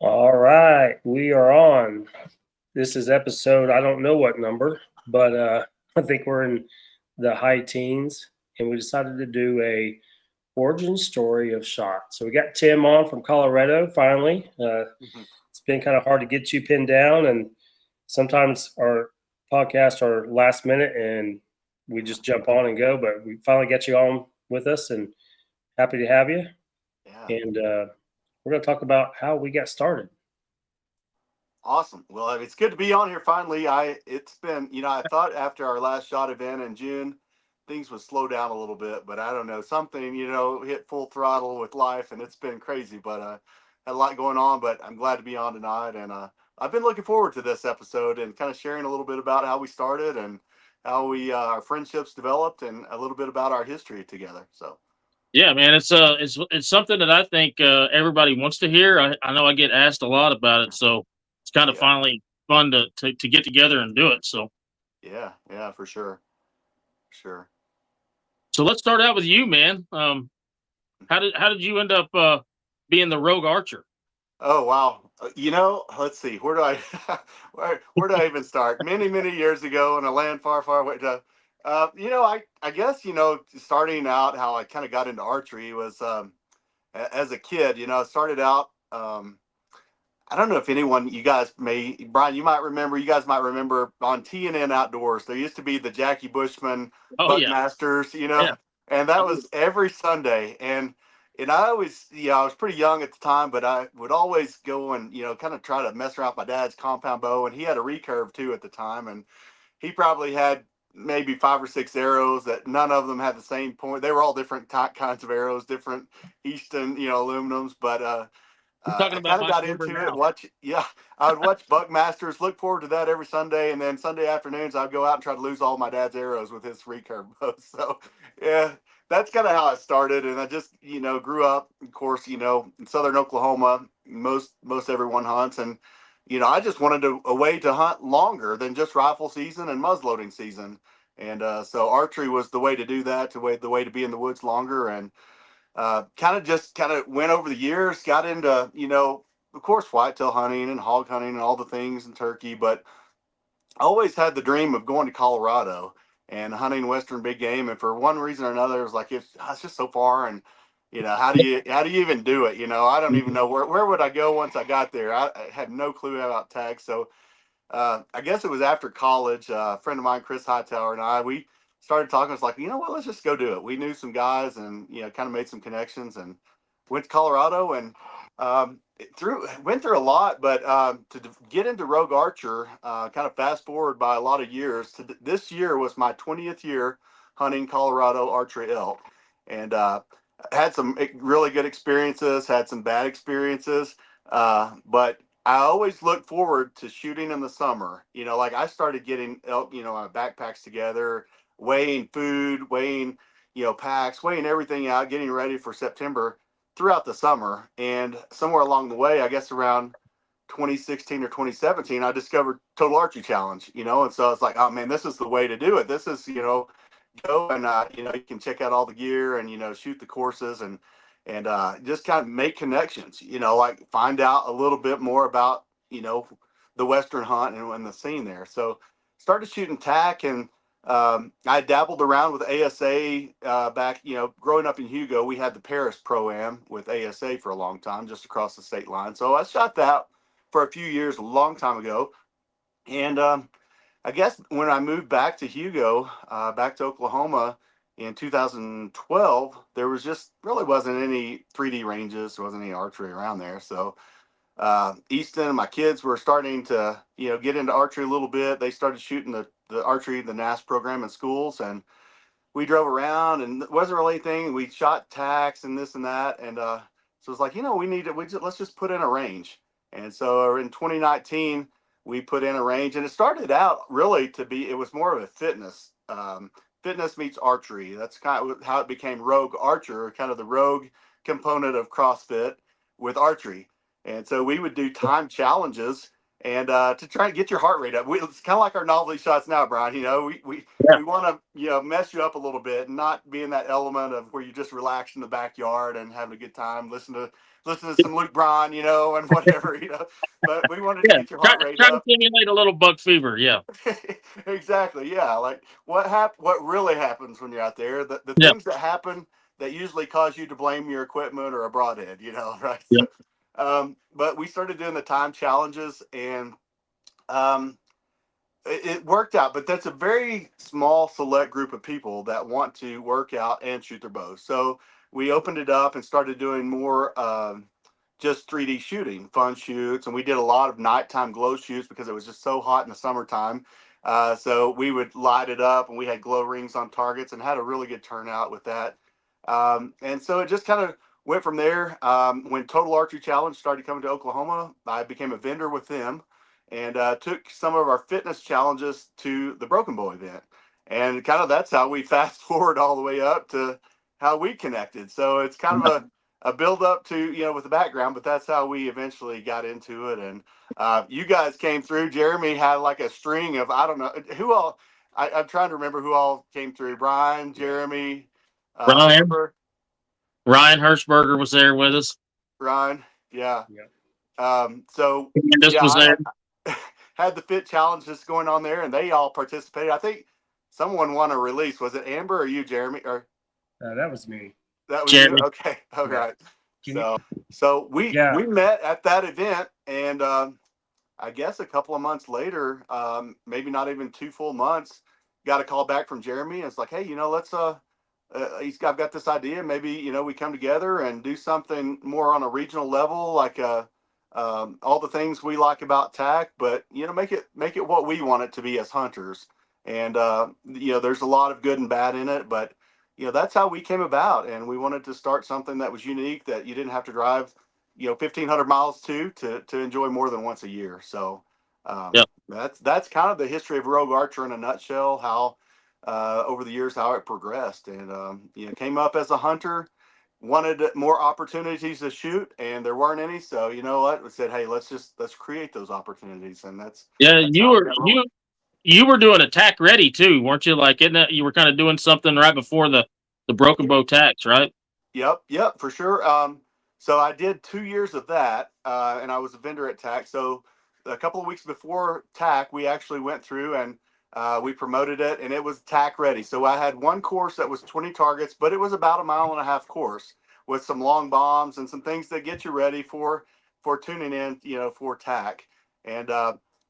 All right, we are on. This is episode, I don't know what number, but I think we're in the high teens, and we decided to do a origin story of shot. So we got Tim on from Colorado finally. Mhm. It's been kind of hard to get you pinned down, and sometimes our podcasts are last minute and we just jump on and go, but we finally got you on with us and happy to have you. Yeah, And we're going to talk about how we got started. awesome. Well, it's good to be on here finally. It's been, I thought after our last shot event in June, things would slow down a little bit, but I don't know, something, hit full throttle with life, and it's been crazy. But had a lot going on. But I'm glad to be on tonight, and I've been looking forward to this episode and kind of sharing a little bit about how we started and how we our friendships developed, and a little bit about our history together. So Yeah, man, it's something that I think everybody wants to hear. I know I get asked a lot about it, so it's kind of yeah, finally fun to get together and do it. yeah, for sure, sure. So let's start out with you, man. How did you end up being the rogue archer? Oh wow! Let's see. Where do I where do I even start? Many years ago in a land far, far away. I guess starting out how I kind of got into archery was as a kid. I started out. I don't know if anyone, you guys may, Brian, you guys might remember on TNN Outdoors, there used to be the Jackie Bushman Oh yeah, Buckmasters, yeah. and that was every Sunday. And I always, I was pretty young at the time, but I would always go and, kind of try to mess around with my dad's compound bow. And he had a recurve too at the time. And he probably had maybe five or six arrows that none of them had the same point. They were all different kinds of arrows, different Easton, aluminums, but, You're talking I about kind of my got quiver into it. now. I would watch Buckmasters. Look forward to that every Sunday, and then Sunday afternoons I'd go out and try to lose all my dad's arrows with his recurve bow. So, yeah, that's kind of how I started, and I just grew up. Of course, in southern Oklahoma, most everyone hunts, and I just wanted a way to hunt longer than just rifle season and muzzleloading season, and so archery was the way to do that. The way to be in the woods longer, and kind of went over the years, got into, of course, whitetail hunting and hog hunting and all the things and turkey, but I always had the dream of going to Colorado and hunting Western big game. And for one reason or another, it was like, it's just so far. And, how do you even do it? I don't even know where would I go once I got there. I had no clue about tags. So I guess it was after college. A friend of mine, Chris Hightower, and we started talking. It's like, you know what? Let's just go do it. We knew some guys, and kind of made some connections, and went to Colorado, and went through a lot. But to get into Rogue Archer, kind of fast forward by a lot of years. This year was my 20th year hunting Colorado archery elk, and had some really good experiences. Had some bad experiences, but I always look forward to shooting in the summer. Like I started getting elk, my backpacks together, weighing food, weighing, packs, weighing everything out, getting ready for September throughout the summer. And somewhere along the way, I guess around 2016 or 2017, I discovered Total Archery Challenge, and so I was like, oh man, this is the way to do it. This is, go and, you can check out all the gear and, shoot the courses and just kind of make connections, like find out a little bit more about, the Western hunt and the scene there. So started shooting tack, and I dabbled around with ASA back, growing up in Hugo. We had the Paris Pro-Am with ASA for a long time, just across the state line. So I shot that for a few years, a long time ago. And I guess when I moved back to Hugo, back to Oklahoma in 2012, there was just really wasn't any 3D ranges. There wasn't any archery around there. So Easton and my kids were starting to, get into archery a little bit. They started shooting the archery, the NAS program in schools. And we drove around, and it wasn't really anything. We shot tacks and this and that. And so it's like, let's just put in a range. And so in 2019, we put in a range, and it started out really it was more of a fitness meets archery. That's kind of how it became Rogue Archer, kind of the rogue component of CrossFit with archery. And so we would do time challenges, and to try and get your heart rate up. It's kind of like our novelty shots now, Brian. Yeah. We want to mess you up a little bit, and not be in that element of where you just relax in the backyard and having a good time, listen to some Luke Bryan, and whatever, But we wanted to Yeah. get your heart rate Try to up. simulate a little buck fever. Yeah. Exactly. Yeah. Like what really happens when you're out there, the Yeah. things that happen that usually cause you to blame your equipment or a broadhead, right? Yeah. But we started doing the time challenges, and um, it worked out. But that's a very small select group of people that want to work out and shoot their bows. So we opened it up and started doing more just 3D shooting, fun shoots, and we did a lot of nighttime glow shoots because it was just so hot in the summertime. So we would light it up, and we had glow rings on targets, and had a really good turnout with that. And so it just kind of went from there. When Total Archery Challenge started coming to Oklahoma, I became a vendor with them, and took some of our fitness challenges to the Broken Bow event. And kind of that's how we fast forward all the way up to how we connected. So it's kind of a build up to, with the background, but that's how we eventually got into it. And you guys came through. Jereme had like a string of, I don't know who all, I'm trying to remember who all came through. Bryan, Jereme, Ryan Amber, Hirschberger was there with us. Ryan. Yeah. Yeah. So This yeah, was there. I had the fit challenges going on there, and they all participated. I think someone won a release. Was it Amber or you, Jereme? Or That was me. that was you? Jeremy. Okay. All Yeah. right. Can you? So we Yeah. met at that event, and I guess a couple of months later, maybe not even 2 full months, got a call back from Jereme. And it's like, hey, let's I've got this idea. Maybe we come together and do something more on a regional level, like all the things we like about TAC, but make it what we want it to be as hunters. And there's a lot of good and bad in it, but that's how we came about, and we wanted to start something that was unique, that you didn't have to drive 1,500 miles to enjoy more than once a year. So Yep. that's kind of the history of Rogue Archer in a nutshell. How over the years how it progressed, and came up as a hunter, wanted more opportunities to shoot, and there weren't any. So you know what, we said, hey, let's create those opportunities, and that's You how we were got rolling. you were doing attack ready too, weren't you? Like, isn't that you were kind of doing something right before the Broken Bow tax, right? Yep, for sure. So I did 2 years of that, and I was a vendor at TAC. So a couple of weeks before TAC, we actually went through and we promoted it, and it was TAC ready. So I had one course that was 20 targets, but it was about a mile and a half course with some long bombs and some things that get you ready for tuning in, for TAC. And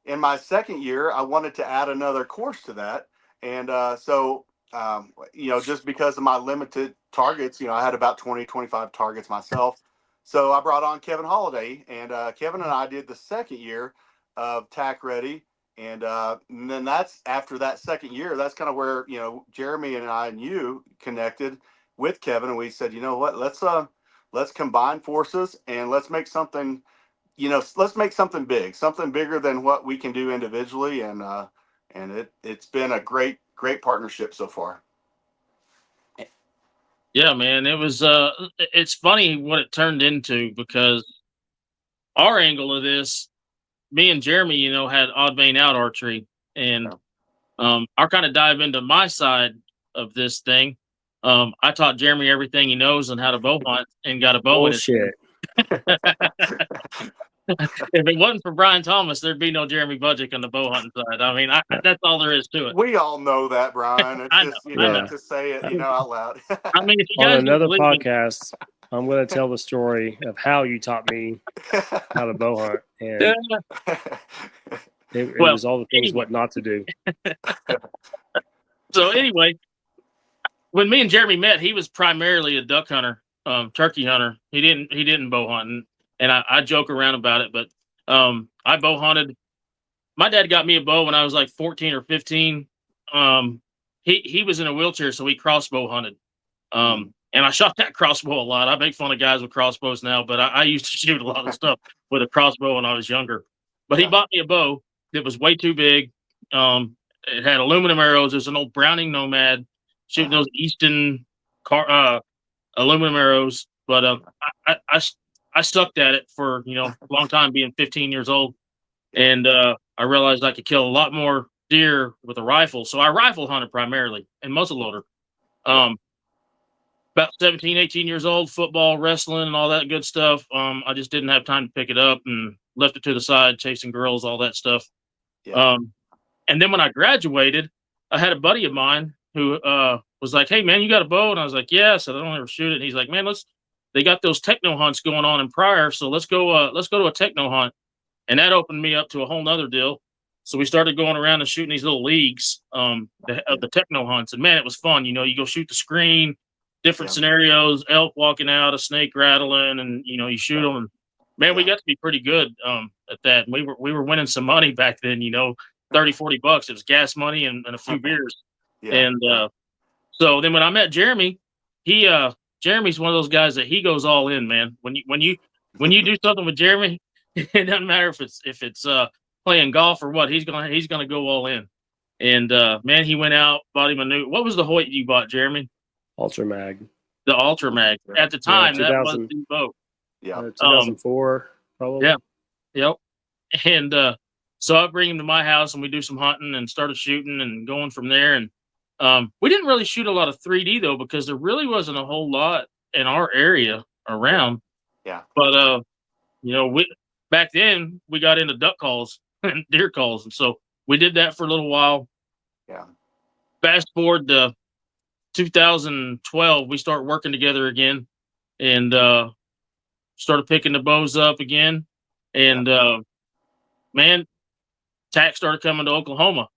in my second year, I wanted to add another course to that, and just because of my limited targets, I had about 20, 25 targets myself. So I brought on Kevin Holiday, and Kevin and I did the second year of TAC Ready. And then that's after that second year, that's kind of where, Jereme and I and you connected with Kevin. And we said, you know what, let's combine forces, and let's make something, let's make something big, something bigger than what we can do individually. And it's been a great partnership so far. Yeah, man. It was it's funny what it turned into, because our angle of this, me and Jereme, had odd vein out archery, and I'll kind of dive into my side of this thing. I taught Jereme everything he knows on how to bow hunt, and got a bow in his Bullshit. If it wasn't for Brian Thomas, there'd be no Jereme Budgick on the bow hunting side. I mean, that's all there is to it. We all know that, Brian. It's I know, just, I know. to say it, out loud. I mean, if you On guys don't another believe me, podcast, I'm going to tell the story of how you taught me how to bow hunt, and yeah. it Well, was all the things anyway. what not to do. So anyway, when me and Jereme met, he was primarily a duck hunter, turkey hunter. He didn't bow hunt, and I joke around about it, but I bow hunted. My dad got me a bow when I was like 14 or 15. He was in a wheelchair, so he crossbow hunted. And I shot that crossbow a lot. I make fun of guys with crossbows now, but I used to shoot a lot of stuff with a crossbow when I was younger. But he bought me a bow that was way too big. It had aluminum arrows. It was an old Browning Nomad, shooting those Easton aluminum arrows. But I sucked at it for a long time, being 15 years old. And I realized I could kill a lot more deer with a rifle. So I rifle hunted primarily and muzzleloader. About 17, 18 years old, football, wrestling, and all that good stuff. I just didn't have time to pick it up and left it to the side, chasing girls, all that stuff. Yeah. And then when I graduated, I had a buddy of mine who was like, "Hey man, you got a bow?" And I was like, "Yeah." I said, "I don't ever shoot it." And he's like, "Man, they got those techno hunts going on in Pryor, so let's go to a techno hunt." And that opened me up to a whole nother deal. So we started going around and shooting these little leagues of the techno hunts. And man, it was fun. You know, you go shoot the screen, different scenarios, elk walking out, a snake rattling, and you know, you shoot them. And man, we got to be pretty good at that. And we were winning some money back then, you know, 30, 40 bucks. It was gas money and a few beers. And so then when I met Jereme, Jeremy's one of those guys that he goes all in, man. When you do something with Jereme, it doesn't matter if it's playing golf or what, he's gonna go all in. And man, he went out, bought him a new, what was the Hoyt you bought, Jereme? Ultra Mag. The Ultra Mag. At the time, that was the boat. 2004, probably. Yeah. Yep. And so I bring him to my house and we do some hunting and started shooting and going from there. And we didn't really shoot a lot of 3D though, because there really wasn't a whole lot in our area around. Yeah. But you know, back then we got into duck calls and deer calls, and so we did that for a little while. Yeah. Fast forward to 2012, we start working together again, and started picking the bows up again. And man, TAC started coming to Oklahoma.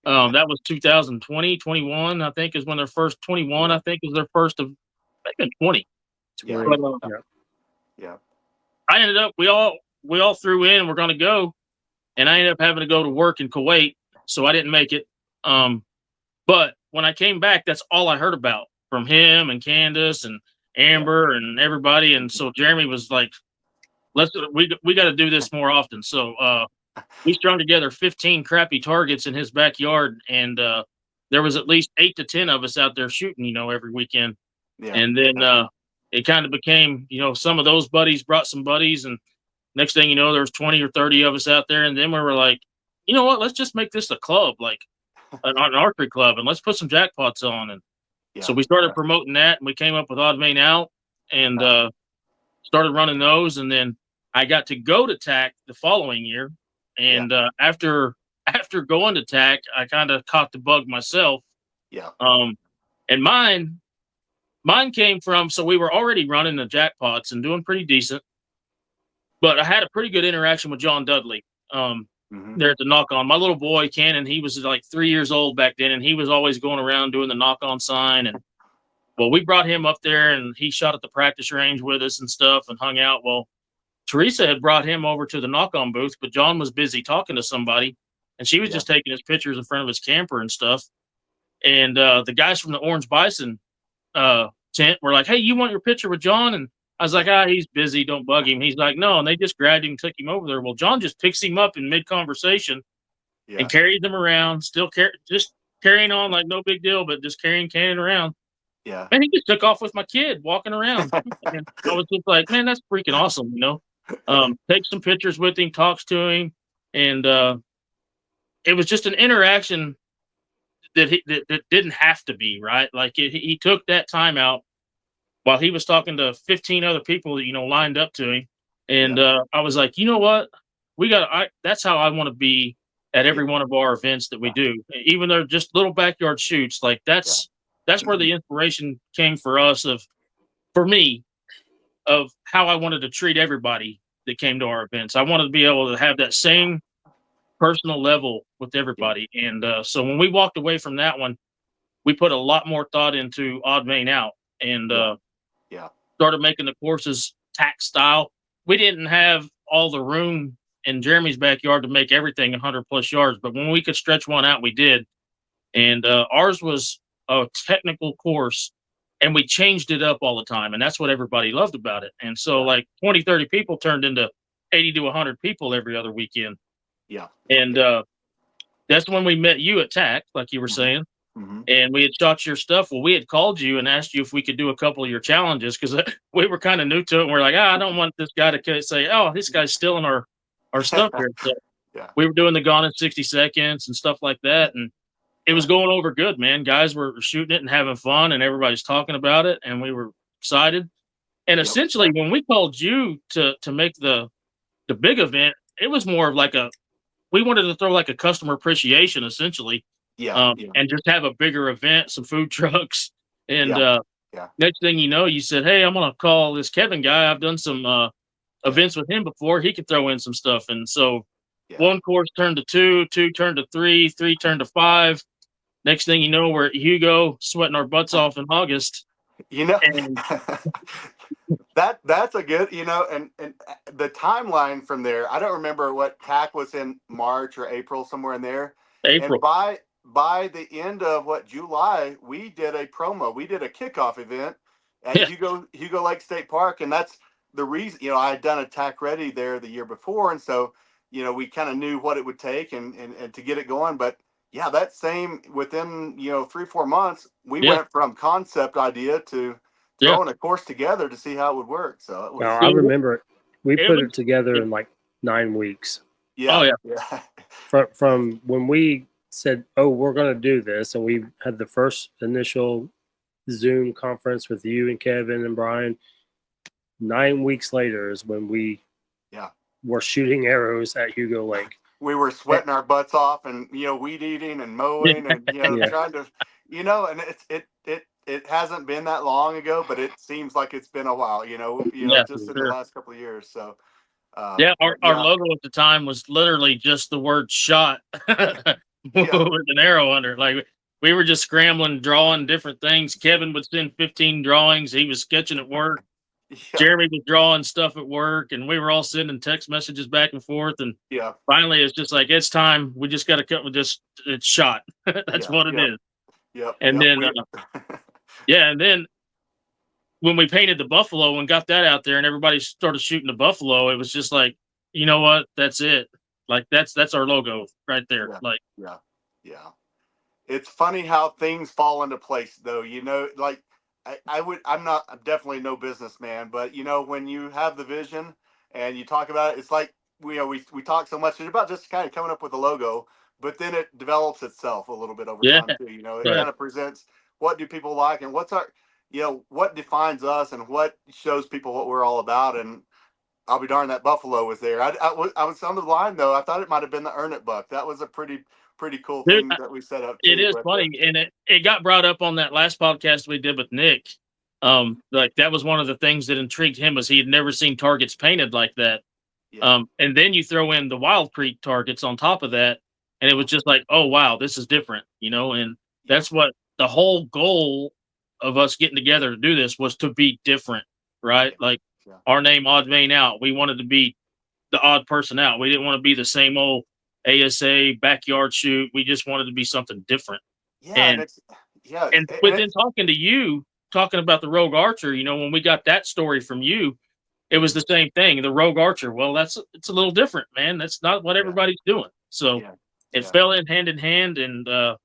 That was 2020, 21, I think, is when their first 21. I think is their first of, I think, 20. Yeah. But, I ended up, we all threw in and we're going to go, and I ended up having to go to work in Kuwait, so I didn't make it. But when I came back, that's all I heard about from him and Candace and Amber and everybody. And so Jereme was like, we got to do this more often. So we strung together 15 crappy targets in his backyard, and there was at least 8 to 10 of us out there shooting, you know, every weekend. Yeah. And then it kind of became, you know, some of those buddies brought some buddies, and next thing you know, there was 20 or 30 of us out there. And then we were like, you know what, let's just make this a club, like an archery club, and let's put some jackpots on. And so we started promoting that, and we came up with Odd Main Out and started running those. And then I got to go to TAC the following year. And after going to TAC, I kind of caught the bug myself. Yeah. And mine came from, so we were already running the jackpots and doing pretty decent, but I had a pretty good interaction with John Dudley there at the knock on. My little boy, Cannon, he was like 3 years old back then, and he was always going around doing the knock on sign. And well, we brought him up there, and he shot at the practice range with us and stuff and hung out. Well, Teresa had brought him over to the knock on booth, but John was busy talking to somebody, and she was just taking his pictures in front of his camper and stuff. And the guys from the Orange Bison tent were like, "Hey, you want your picture with John?" And I was like, he's busy, don't bug him. He's like, no. And they just grabbed him and took him over there. Well, John just picks him up in mid-conversation and carries him around, just carrying on like no big deal, but just carrying Cannon around. Yeah. And he just took off with my kid walking around. And I was just like, man, that's freaking awesome, you know? Takes some pictures with him, talks to him. And it was just an interaction that didn't have to be, right? Like he took that time out while he was talking to 15 other people that, you know, lined up to him. And I was like, you know what? That's how I want to be at every one of our events that we do. Even though just little backyard shoots, like that's where the inspiration came for me, of how I wanted to treat everybody that came to our events. I wanted to be able to have that same personal level with everybody. And so when we walked away from that one, we put a lot more thought into Odd Main Out, and started making the courses TAC style. We didn't have all the room in Jereme's backyard to make everything 100 plus yards, but when we could stretch one out, we did. And ours was a technical course, and we changed it up all the time, and that's what everybody loved about it. And so like 20, 30 people turned into 80 to 100 people every other weekend. Yeah. And that's when we met you at TAC, like you were saying. And we had shot your stuff. Well, we had called you and asked you if we could do a couple of your challenges, because we were kind of new to it. And we're like, I don't want this guy to say, oh, this guy's stealing our stuff here. So we were doing the Gone in 60 Seconds and stuff like that. And it was going over good, man. Guys were shooting it and having fun, and everybody's talking about it, and we were excited. And essentially, when we called you to make the big event, it was more of like we wanted to throw like a customer appreciation, essentially, and just have a bigger event, some food trucks, and next thing you know, you said, "Hey, I'm gonna call this Kevin guy. I've done some events with him before. He could throw in some stuff." And so, one course turned to two, two turned to three, three turned to five. Next thing you know, we're at Hugo sweating our butts off in August. You know, And that's a good, and the timeline from there. I don't remember what TAC was in March or April, somewhere in there. April. And by the end of July, we did a promo. We did a kickoff event at Hugo Lake State Park, and that's the reason. I had done a TAC Ready there the year before, and so we kind of knew what it would take and to get it going. But yeah, that same within 3-4 months, we went from concept idea to throwing a course together to see how it would work. So it was, I remember it. We put it together in like 9 weeks. Yeah. From when we said, "Oh, we're going to do this," and we had the first initial Zoom conference with you and Kevin and Bryan. 9 weeks later is when we were shooting arrows at Hugo Lake. We were sweating our butts off, and weed eating and mowing, and trying to, and it hasn't been that long ago, but it seems like it's been a while. Just in the last couple of years. So. Our logo at the time was literally just the word "shot" with an arrow under. Like, we were just scrambling, drawing different things. Kevin would send 15 drawings. He was sketching at work. Jeremy was drawing stuff at work, and we were all sending text messages back and forth. And finally, it's just like, it's time. We just got to cut with this. It's shot. That's what it is. Yep. And then, and then when we painted the buffalo and got that out there, and everybody started shooting the buffalo, it was just like, you know what? That's it. Like, that's our logo right there. Yeah. It's funny how things fall into place, though. Like, I'm definitely no businessman, but when you have the vision and you talk about it, it's like we talk so much about just kind of coming up with a logo, but then it develops itself a little bit over time too. It kind of presents what do people like and what's our what defines us and what shows people what we're all about. And I'll be darned, that buffalo was there. I was on the line though. I thought it might have been the Earn It buck. That was a pretty cool thing that we set up too. It is funny, and it got brought up on that last podcast we did with Nick. Like, that was one of the things that intrigued him, was he had never seen targets painted like that. And then you throw in the Wild Creek targets on top of that, and it was just like, oh wow, this is different, and that's what the whole goal of us getting together to do this was, to be different, right? Like, our name, Odd Vein Out, we wanted to be the odd person out. We didn't want to be the same old ASA backyard shoot. We just wanted to be something different. And within talking to you, talking about the Rogue Archer, when we got that story from you, it was the same thing. The Rogue Archer, well, it's a little different, man. That's not what everybody's doing. So it fell in hand, and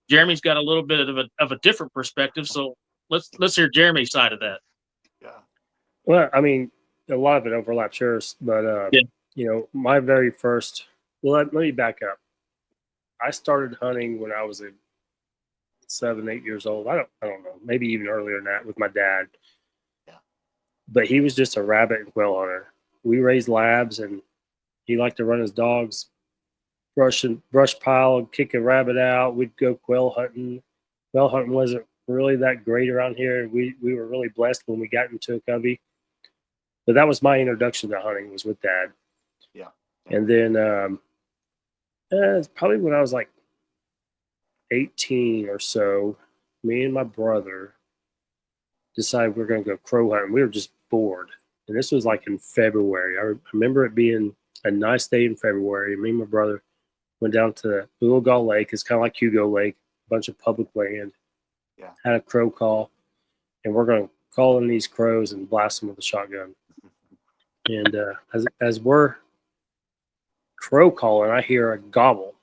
Jeremy's got a little bit of a different perspective. So let's hear Jeremy's side of that. Well, I mean, a lot of it overlaps yours, but my very first. Well, let me back up. I started hunting when I was 7, 8 years old. I don't know, maybe even earlier than that, with my dad. But he was just a rabbit and quail hunter. We raised labs, and he liked to run his dogs, brush pile, and kick a rabbit out. We'd go quail hunting. Quail hunting wasn't really that great around here. We were really blessed when we got into a covey. But that was my introduction to hunting, was with Dad. And then it's probably when I was like 18 or so, me and my brother decided we were going to go crow hunting. We were just bored. And this was like in February. I remember it being a nice day in February. Me and my brother went down to Ullagal Lake. It's kind of like Hugo Lake, a bunch of public land. Had a crow call. And we're going to call in these crows and blast them with a shotgun. And as we're crow calling, I hear a gobble.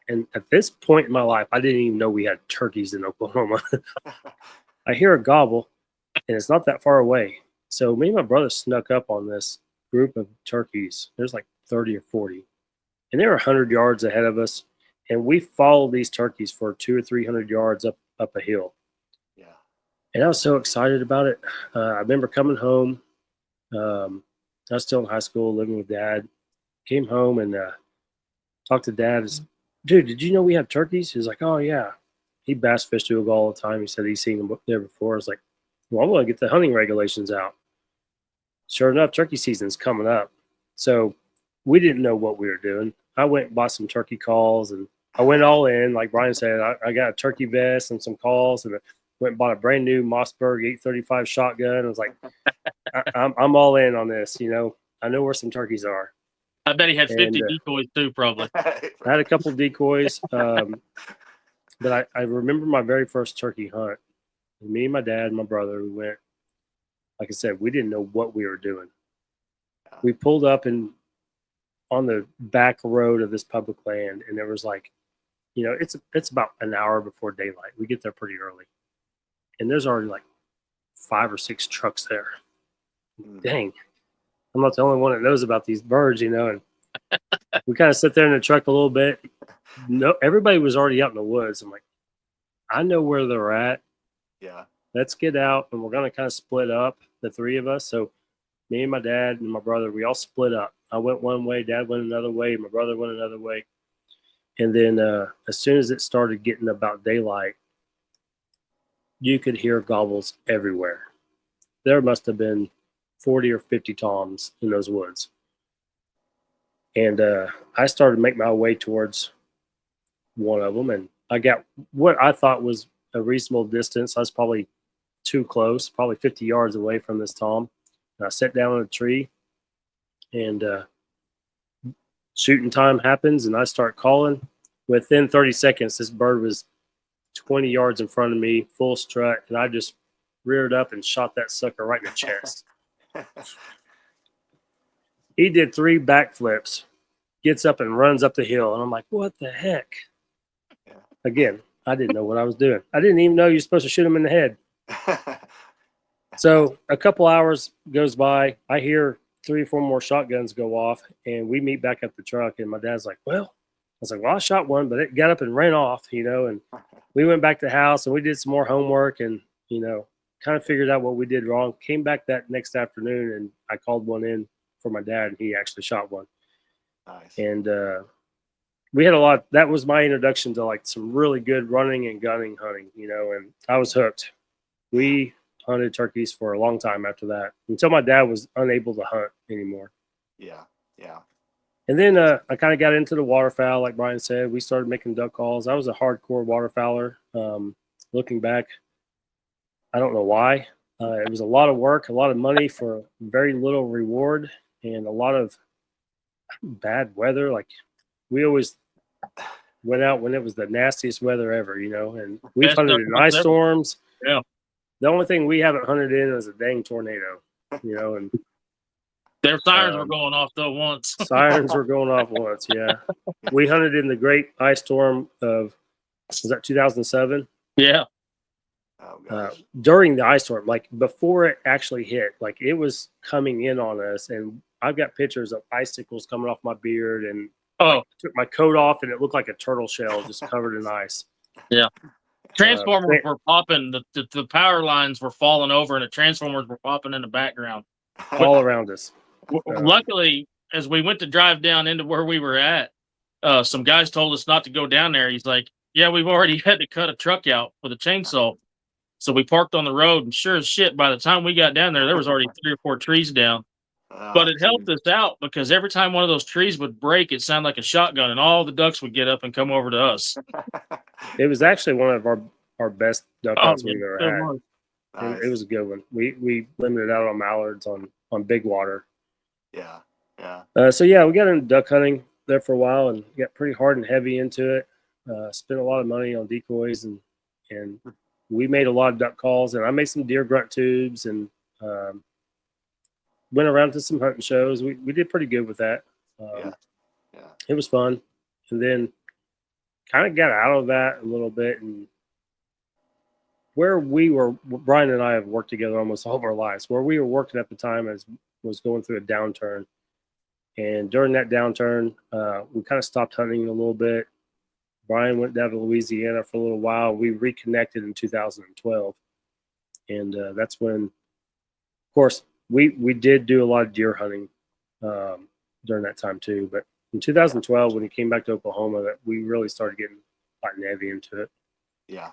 And at this point in my life, I didn't even know we had turkeys in Oklahoma. I hear a gobble, and it's not that far away. So me and my brother snuck up on this group of turkeys. There's like 30 or 40. and they were 100 yards ahead of us, and we followed these turkeys for 200 or 300 yards up a hill. Yeah. And I was so excited about it. I remember coming home. I was still in high school, living with Dad. Came home and talked to Dad. Dude, did you know we have turkeys? He's like, oh yeah. He bass fished to all the time. He said he's seen them there before. I was like, well, I'm going to get the hunting regulations out. Sure enough, turkey season's coming up. So we didn't know what we were doing. I went and bought some turkey calls, and I went all in. Like Bryan said, I got a turkey vest and some calls, and went and bought a brand new Mossberg 835 shotgun. I was like, I'm all in on this. I know where some turkeys are. I bet he had 50 And, decoys too, probably. I had a couple decoys, but I remember my very first turkey hunt. Me and my dad and my brother, we went. Like I said, we didn't know what we were doing. We pulled up on the back road of this public land, and there was like, it's about an hour before daylight. We get there pretty early, and there's already like 5 or 6 trucks there. Dang, I'm not the only one that knows about these birds, and we kind of sit there in the truck a little bit. No, everybody was already out in the woods. I'm like, I know where they're at. Yeah. Let's get out, and we're going to kind of split up, the 3 of us. So me and my dad and my brother, we all split up. I went one way, Dad went another way, my brother went another way. And then as soon as it started getting about daylight, you could hear gobbles everywhere. There must have been 40 or 50 toms in those woods. And I started to make my way towards one of them, and I got what I thought was a reasonable distance. I was probably too close, probably 50 yards away from this tom. And I sat down on a tree, and shooting time happens, and I start calling. Within 30 seconds, this bird was 20 yards in front of me, full strut, and I just reared up and shot that sucker right in the chest. He did 3 backflips, gets up and runs up the hill, and I'm like, what the heck? Yeah. Again, I didn't know what I was doing. I didn't even know you're supposed to shoot him in the head. So a couple hours goes by. I hear 3 or 4 more shotguns go off, and we meet back at the truck. And my dad's like, well, I was like, well, I shot one, but it got up and ran off, and we went back to the house and we did some more homework and, kind of figured out what we did wrong. Came back that next afternoon, and I called one in for my dad, and he actually shot one. Nice. And we had a lot. That was my introduction to like some really good running and gunning hunting, and I was hooked. We hunted turkeys for a long time after that, until my dad was unable to hunt anymore. Yeah. Yeah. And then I kind of got into the waterfowl, like Bryan said. We started making duck calls. I was a hardcore waterfowler. Looking back, I don't know why. It was a lot of work, a lot of money for very little reward, and a lot of bad weather. Like, we always went out when it was the nastiest weather ever, and we've Best hunted duck in hunts ice ever. storms. Yeah. The only thing we haven't hunted in is a dang tornado, and Their sirens were going off though once. sirens were going off once. Yeah. We hunted in the great ice storm of, was that 2007? Yeah. Oh gosh. During the ice storm, like before it actually hit, like it was coming in on us, and I've got pictures of icicles coming off my beard, and Oh, took my coat off, and it looked like a turtle shell just covered in ice. yeah. Transformers were popping. The power lines were falling over, and the transformers were popping in the background. All around us. Luckily, as we went to drive down into where we were at, some guys told us not to go down there. He's like, yeah, we've already had to cut a truck out with a chainsaw. So we parked on the road, and sure as shit, by the time we got down there was already 3 or 4 trees down. But it helped us out, because every time one of those trees would break, it sounded like a shotgun, and all the ducks would get up and come over to us. It was actually one of our best duck hunts we've ever had. Nice. It was a good one. We limited out on mallards on big water. Yeah. Yeah. So yeah, we got into duck hunting there for a while and got pretty hard and heavy into it. Spent a lot of money on decoys, and we made a lot of duck calls, and I made some deer grunt tubes, and went around to some hunting shows. We did pretty good with that. Yeah. It was fun. And then kind of got out of that a little bit, and where we were, Bryan and I have worked together almost all of our lives. Where we were working at the time was going through a downturn. And during that downturn, we kind of stopped hunting a little bit. Bryan went down to Louisiana for a little while. We reconnected in 2012. And that's when, of course, we did do a lot of deer hunting during that time too. But in 2012, when he came back to Oklahoma, that we really started getting hot and heavy into it. Yeah.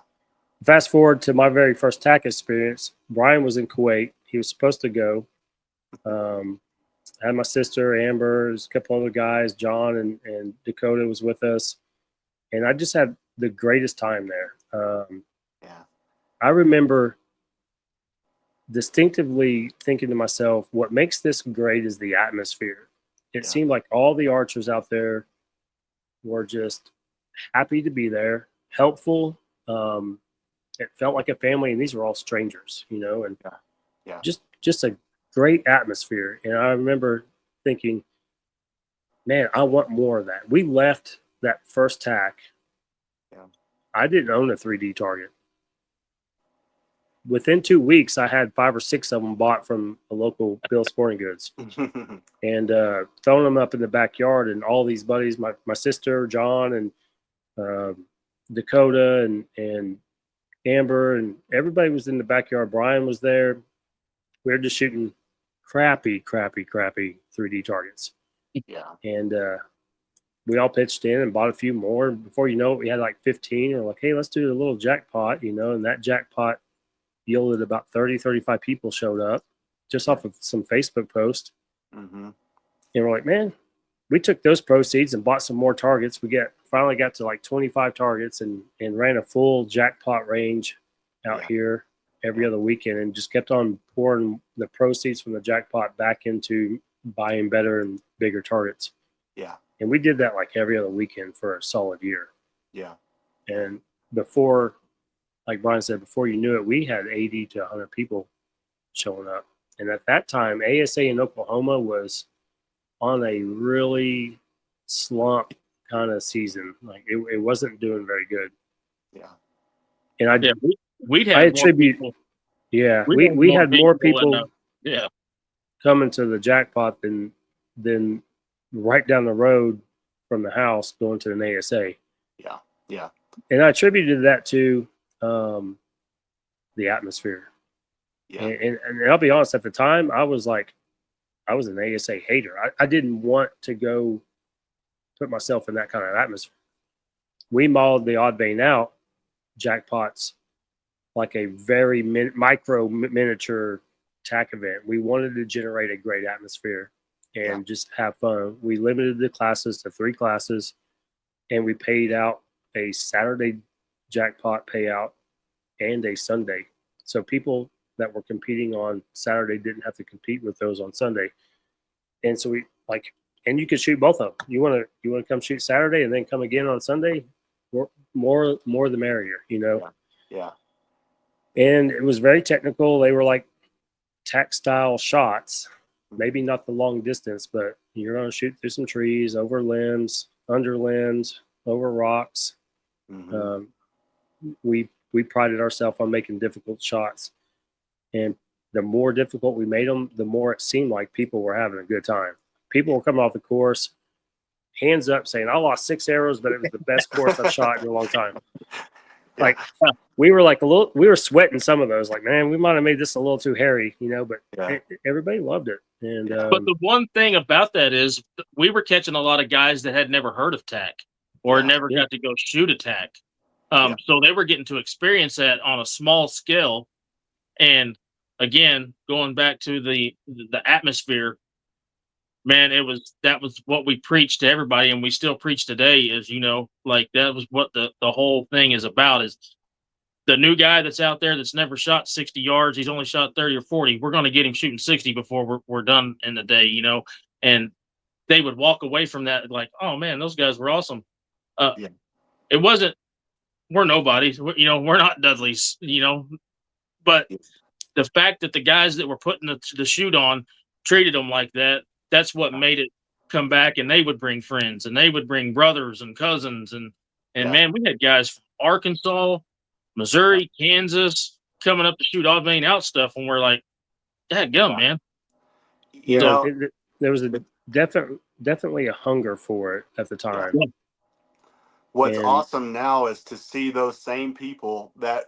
Fast forward to my very first TAC experience. Bryan was in Kuwait. He was supposed to go. I had my sister, Amber, a couple other guys, John and Dakota was with us. And I just had the greatest time there. Yeah. I remember distinctively thinking to myself, what makes this great is the atmosphere. It seemed like all the archers out there were just happy to be there, helpful. It felt like a family, and these were all strangers, and just a great atmosphere. And I remember thinking, man, I want more of that. We left that first TAC. Yeah. I didn't own a 3D target. Within 2 weeks, I had 5 or 6 of them bought from a local Bill Sporting Goods and throwing them up in the backyard. And all these buddies, my sister, John, and Dakota, and Amber, and everybody was in the backyard. Bryan was there. We were just shooting crappy 3D targets. Yeah. And we all pitched in and bought a few more. And before you know it, we had like 15. And we're like, hey, let's do a little jackpot, and that jackpot yielded about 30, 35 people showed up just off of some Facebook post. Mm-hmm. And we're like, man, we took those proceeds and bought some more targets. We finally got to like 25 targets and ran a full jackpot range out here every other weekend and just kept on pouring the proceeds from the jackpot back into buying better and bigger targets. Yeah. And we did that like every other weekend for a solid year. Yeah. And before, like Bryan said, before you knew it, we had 80 to 100 people showing up. And at that time, ASA in Oklahoma was on a really slump kind of season. Like it wasn't doing very good. Yeah. And we'd have I attribute, more people. we had more people yeah, coming to the jackpot than right down the road from the house going to an ASA. Yeah. Yeah. And I attributed that to the atmosphere. Yeah. And I'll be honest, at the time, I was an ASA hater. I didn't want to go put myself in that kind of atmosphere. We mauled the odd vein out jackpots like a very miniature TAC event. We wanted to generate a great atmosphere and just have fun. We limited the classes to 3 classes, and we paid out a Saturday jackpot payout and a Sunday. So people that were competing on Saturday didn't have to compete with those on Sunday. And so and you could shoot both of them. You want to come shoot Saturday and then come again on Sunday? More the merrier, Yeah. And it was very technical. They were like tactile shots, maybe not the long distance, but you're going to shoot through some trees, over limbs, under limbs, over rocks. Mm-hmm. We prided ourselves on making difficult shots, and the more difficult we made them, the more it seemed like people were having a good time. People were coming off the course, hands up, saying, "I lost 6 arrows, but it was the best course I've shot in a long time." Like we were sweating some of those. Like, man, we might have made this a little too hairy, but everybody loved it. And but the one thing about that is we were catching a lot of guys that had never heard of TAC or never got to go shoot a TAC. So they were getting to experience that on a small scale. And again, going back to the atmosphere, man, that was what we preached to everybody, and we still preach today. Is like that was what the whole thing is about. Is the new guy that's out there that's never shot 60 yards, he's only shot 30 or 40. We're going to get him shooting 60 before we're done in the day, And they would walk away from that like, oh man, those guys were awesome. It wasn't. We're nobodies, we're not Dudleys, but the fact that the guys that were putting the shoot on treated them like that, that's what made it come back. And they would bring friends and they would bring brothers and cousins. And man, we had guys from Arkansas, Missouri, Kansas coming up to shoot odd vein out stuff. And we're like, dadgum, man. There was a definite definitely a hunger for it at the time. Yeah. What's And awesome now is to see those same people that,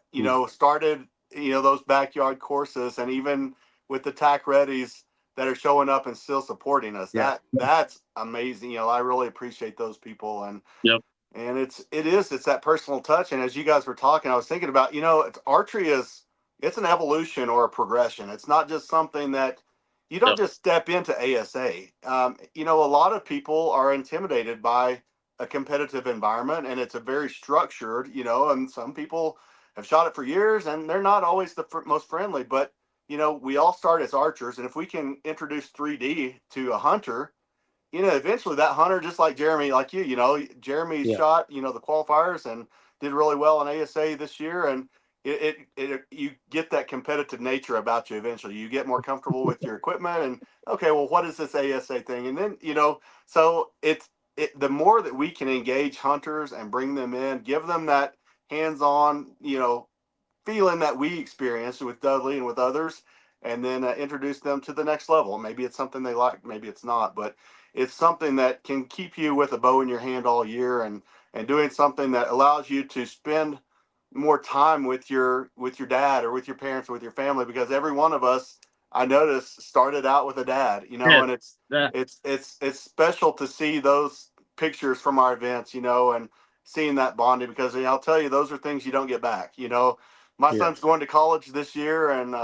started, those backyard courses, and even with the tack readies that are showing up and still supporting us. Yeah. That's amazing. I really appreciate those people. Yep. And it's that personal touch. And as you guys were talking, I was thinking about, archery it's an evolution or a progression. It's not just something that you don't Yep. just step into ASA. A lot of people are intimidated by a competitive environment, and it's a very structured, and some people have shot it for years and they're not always the most friendly, but we all start as archers. And if we can introduce 3D to a hunter, eventually that hunter, just like Jereme, like Jeremy Yeah. shot, the qualifiers and did really well in ASA this year. And you get that competitive nature about you. Eventually you get more comfortable with your equipment and, okay, well, what is this ASA thing? And then, so the more that we can engage hunters and bring them in, give them that hands-on, feeling that we experienced with Dudley and with others, and then introduce them to the next level. Maybe it's something they like, maybe it's not, but it's something that can keep you with a bow in your hand all year, and doing something that allows you to spend more time with your dad or with your parents or with your family, because every one of us, I noticed, started out with a dad, Yeah. and Yeah. it's special to see those pictures from our events, and seeing that bonding, because I'll tell you, those are things you don't get back. My Yeah. son's going to college this year, and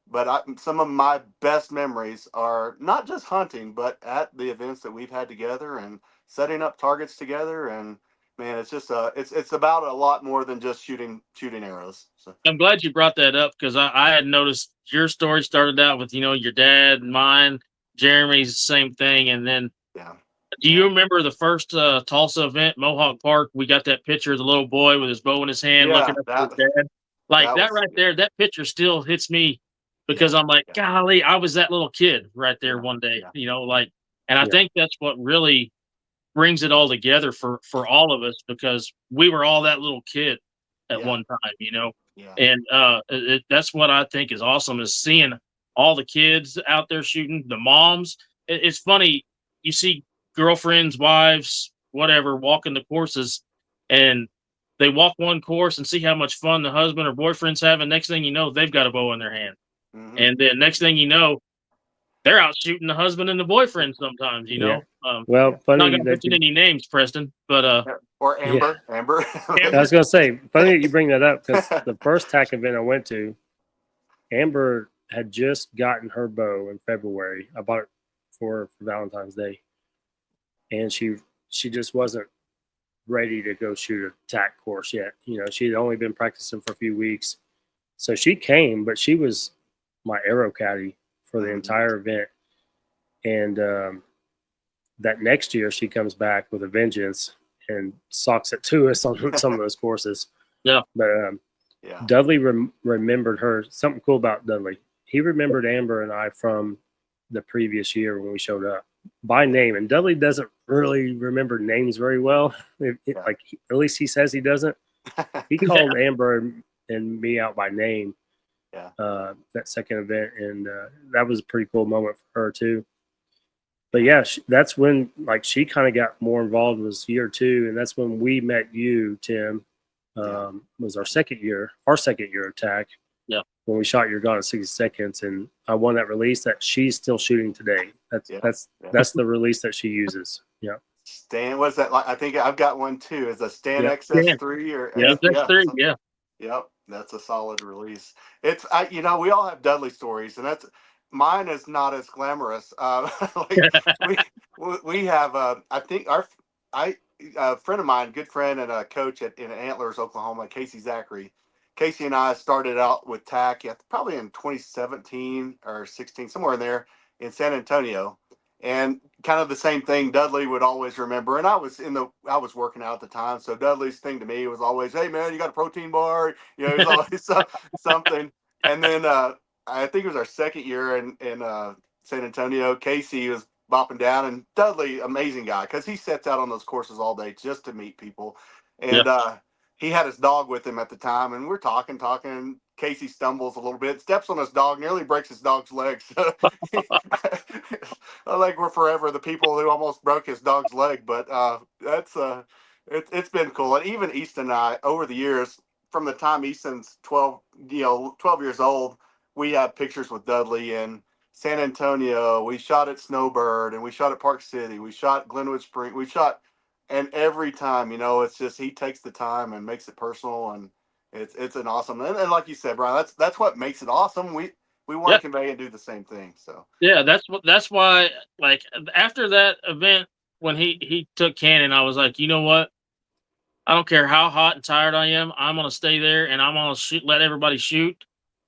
but some of my best memories are not just hunting, but at the events that we've had together and setting up targets together. And man, it's just it's about a lot more than just shooting arrows. So I'm glad you brought that up because I had noticed your story started out with, your dad and mine, Jeremy's same thing. And then yeah, do you remember the first Tulsa event, Mohawk Park? We got that picture of the little boy with his bow in his hand yeah, looking up at his dad. Like that that was right there, that picture still hits me because yeah, I'm like, yeah, golly, I was that little kid right there yeah, one day, yeah, and I Yeah. think that's what really brings it all together for all of us because we were all that little kid at yeah, one time. yeah, And that's what I think is awesome is seeing all the kids out there shooting, the moms. It's funny, you see girlfriends, wives, whatever, walking the courses, and they walk one course and see how much fun the husband or boyfriend's having. Next thing you know, they've got a bow in their hand, mm-hmm. and then next thing you know, they're out shooting the husband and the boyfriend sometimes, Yeah. Um, Well, Yeah. not funny gonna that mention you, any names, Preston, but Or yeah, Amber. I was gonna say, funny that you bring that up because Yeah, the first tack event I went to, Amber had just gotten her bow in February. I bought it for Valentine's Day, and she just wasn't ready to go shoot a tack course yet. She had only been practicing for a few weeks, so she came, but she was my arrow caddy for the entire event. And that next year, she comes back with a vengeance and socks it to us on some of those courses. yeah, But yeah, Dudley remembered her. Something cool about Dudley. He remembered Amber and I from the previous year when we showed up by name. And Dudley doesn't really remember names very well. yeah, At least he says he doesn't. He yeah, called Amber and me out by name yeah, that second event, and that was a pretty cool moment for her too. But yeah, that's when she kind of got more involved. Was year two, and that's when we met you, Tim. yeah, Was our second year attack yeah. when we shot your gun at 60 seconds, and I won that release that she's still shooting today. That's yeah, that's yeah. that's the release that she uses. Yeah, Stan, what's that like? I think I've got one too. Is a Stan yeah, XS3 or yeah, That's yeah? three, yeah. Yep, that's a solid release. We all have Dudley stories, and that's mine is not as glamorous. Like we we have I think our I a friend of mine, good friend and a coach in Antlers, Oklahoma, Casey Zachary. Casey and I started out with TAC probably in 2017 or 16, somewhere in there in San Antonio. And kind of the same thing Dudley would always remember. And I was working out at the time. So Dudley's thing to me was always, hey man, you got a protein bar? It was always something. And then I think it was our second year in San Antonio. Casey was bopping down, and Dudley, amazing guy, because he sets out on those courses all day just to meet people. Yeah. And he had his dog with him at the time, and we're talking, and Casey stumbles a little bit, steps on his dog, nearly breaks his dog's leg. So I think we're forever the people who almost broke his dog's leg. But that's it's been cool. And even Easton and I, over the years, from the time Easton's 12 years old, we have pictures with Dudley in San Antonio. We shot at Snowbird, and we shot at Park City. We shot Glenwood Spring. We shot, and every time, it's just he takes the time and makes it personal, and it's an awesome. And like you said, Brian, that's what makes it awesome. We want to convey and do the same thing. So yeah, that's why. Like after that event, when he took Cannon, I was like, you know what? I don't care how hot and tired I am. I'm gonna stay there, and I'm gonna shoot. Let everybody shoot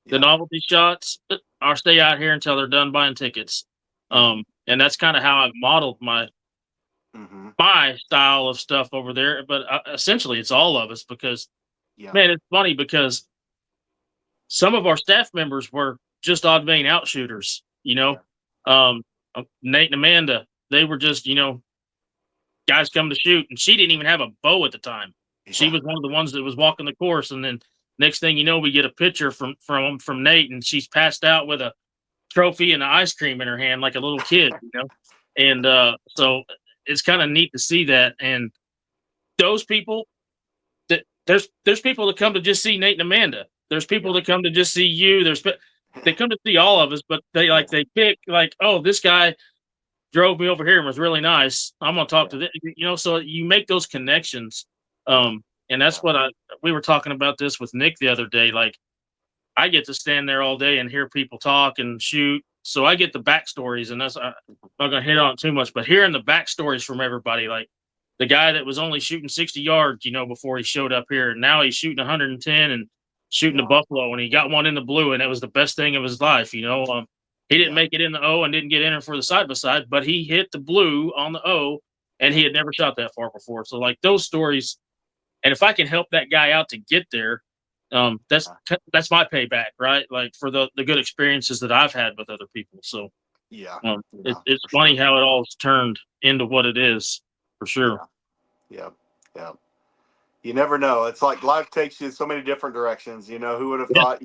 the novelty shots. I'll stay out here until they're done buying tickets. And that's kind of how I've modeled my style of stuff over there. But essentially, it's all of us because, man, it's funny because some of our staff members were just odd vein outshooters. Nate and Amanda, they were just guys come to shoot, and she didn't even have a bow at the time. She was one of the ones that was walking the course, and then next thing you know, we get a picture from Nate, and she's passed out with a trophy and an ice cream in her hand like a little kid, And so it's kind of neat to see that. And those people, that there's people that come to just see Nate and Amanda. There's people that come to just see you. They come to see all of us, but they pick oh, this guy drove me over here and was really nice. I'm gonna talk to this, so you make those connections. And that's what we were talking about this with Nick the other day. Like, I get to stand there all day and hear people talk and shoot. So I get the backstories, and I'm not going to hit on it too much, but hearing the backstories from everybody, like the guy that was only shooting 60 yards, before he showed up here, and now he's shooting 110 and shooting the buffalo, and he got one in the blue, and it was the best thing of his life. He didn't make it in the O and didn't get entered for the side-by-side, but he hit the blue on the O, and he had never shot that far before. So like those stories, and if I can help that guy out to get there, that's my payback, right? Like for the good experiences that I've had with other people. So it's funny how it all's turned into what it is, for sure. Yeah. You never know. It's like life takes you in so many different directions. Who would have thought?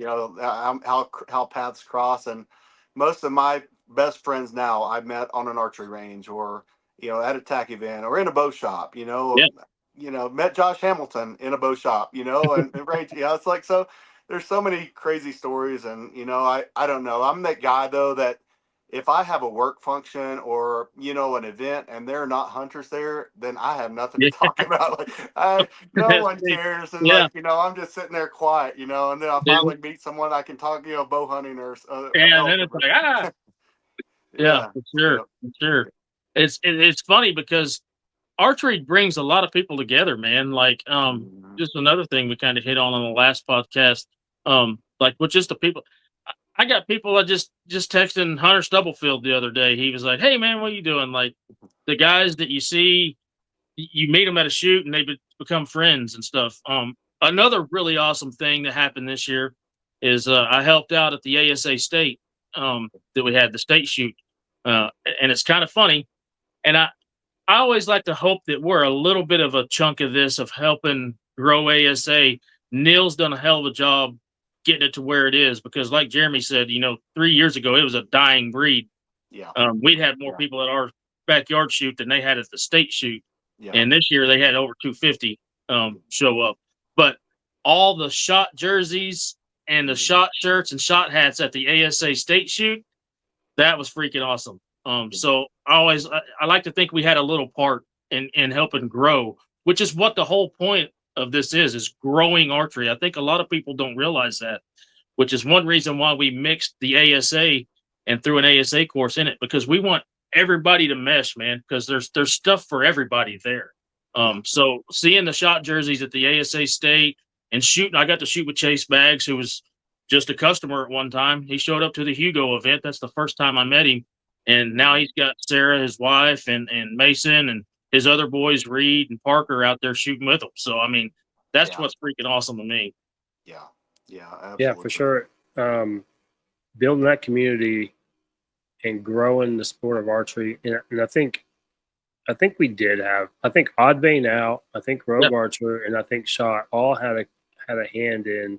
How paths cross. And most of my best friends now I met on an archery range, or at a tack event, or in a bow shop. Met Josh Hamilton in a bow shop, and right. It's like, so there's so many crazy stories. And, I don't know. I'm that guy though, that if I have a work function or, an event and there are not hunters there, then I have nothing to talk about. Like no one cares. And I'm just sitting there quiet, and then I finally meet someone I can talk, bow hunting or, and then it's like, for sure. It's funny because archery brings a lot of people together, man. Like, just another thing we kind of hit on the last podcast. Like with just the people, I got people I just texting Hunter Stubblefield the other day. He was like, "Hey man, what are you doing?" Like the guys that you see, you meet them at a shoot and they become friends and stuff. Another really awesome thing that happened this year is I helped out at the ASA state that we had the state shoot, and it's kind of funny, and I always like to hope that we're a little bit of a chunk of this, of helping grow ASA. Neil's done a hell of a job getting it to where it is, because like Jeremy said, 3 years ago, it was a dying breed. We'd had more people at our backyard shoot than they had at the state shoot. And this year they had over 250 show up. But all the shot jerseys and the shot shirts and shot hats at the ASA state shoot, that was freaking awesome. So I like to think we had a little part in helping grow, which is what the whole point of this is growing archery. I think a lot of people don't realize that, which is one reason why we mixed the ASA and threw an ASA course in it, because we want everybody to mesh, man, because there's stuff for everybody there. So seeing the shot jerseys at the ASA state and shooting, I got to shoot with Chase Baggs, who was just a customer at one time. He showed up to the Hugo event. That's the first time I met him. And now he's got Sarah, his wife, and Mason, and his other boys, Reed and Parker, out there shooting with him. So, I mean, that's what's freaking awesome to me. Yeah, absolutely. Yeah, for sure. Building that community and growing the sport of archery. And I think I think we did have. I think Odd Vein Out. I think Rogue Archer, and I think Shot all had a hand in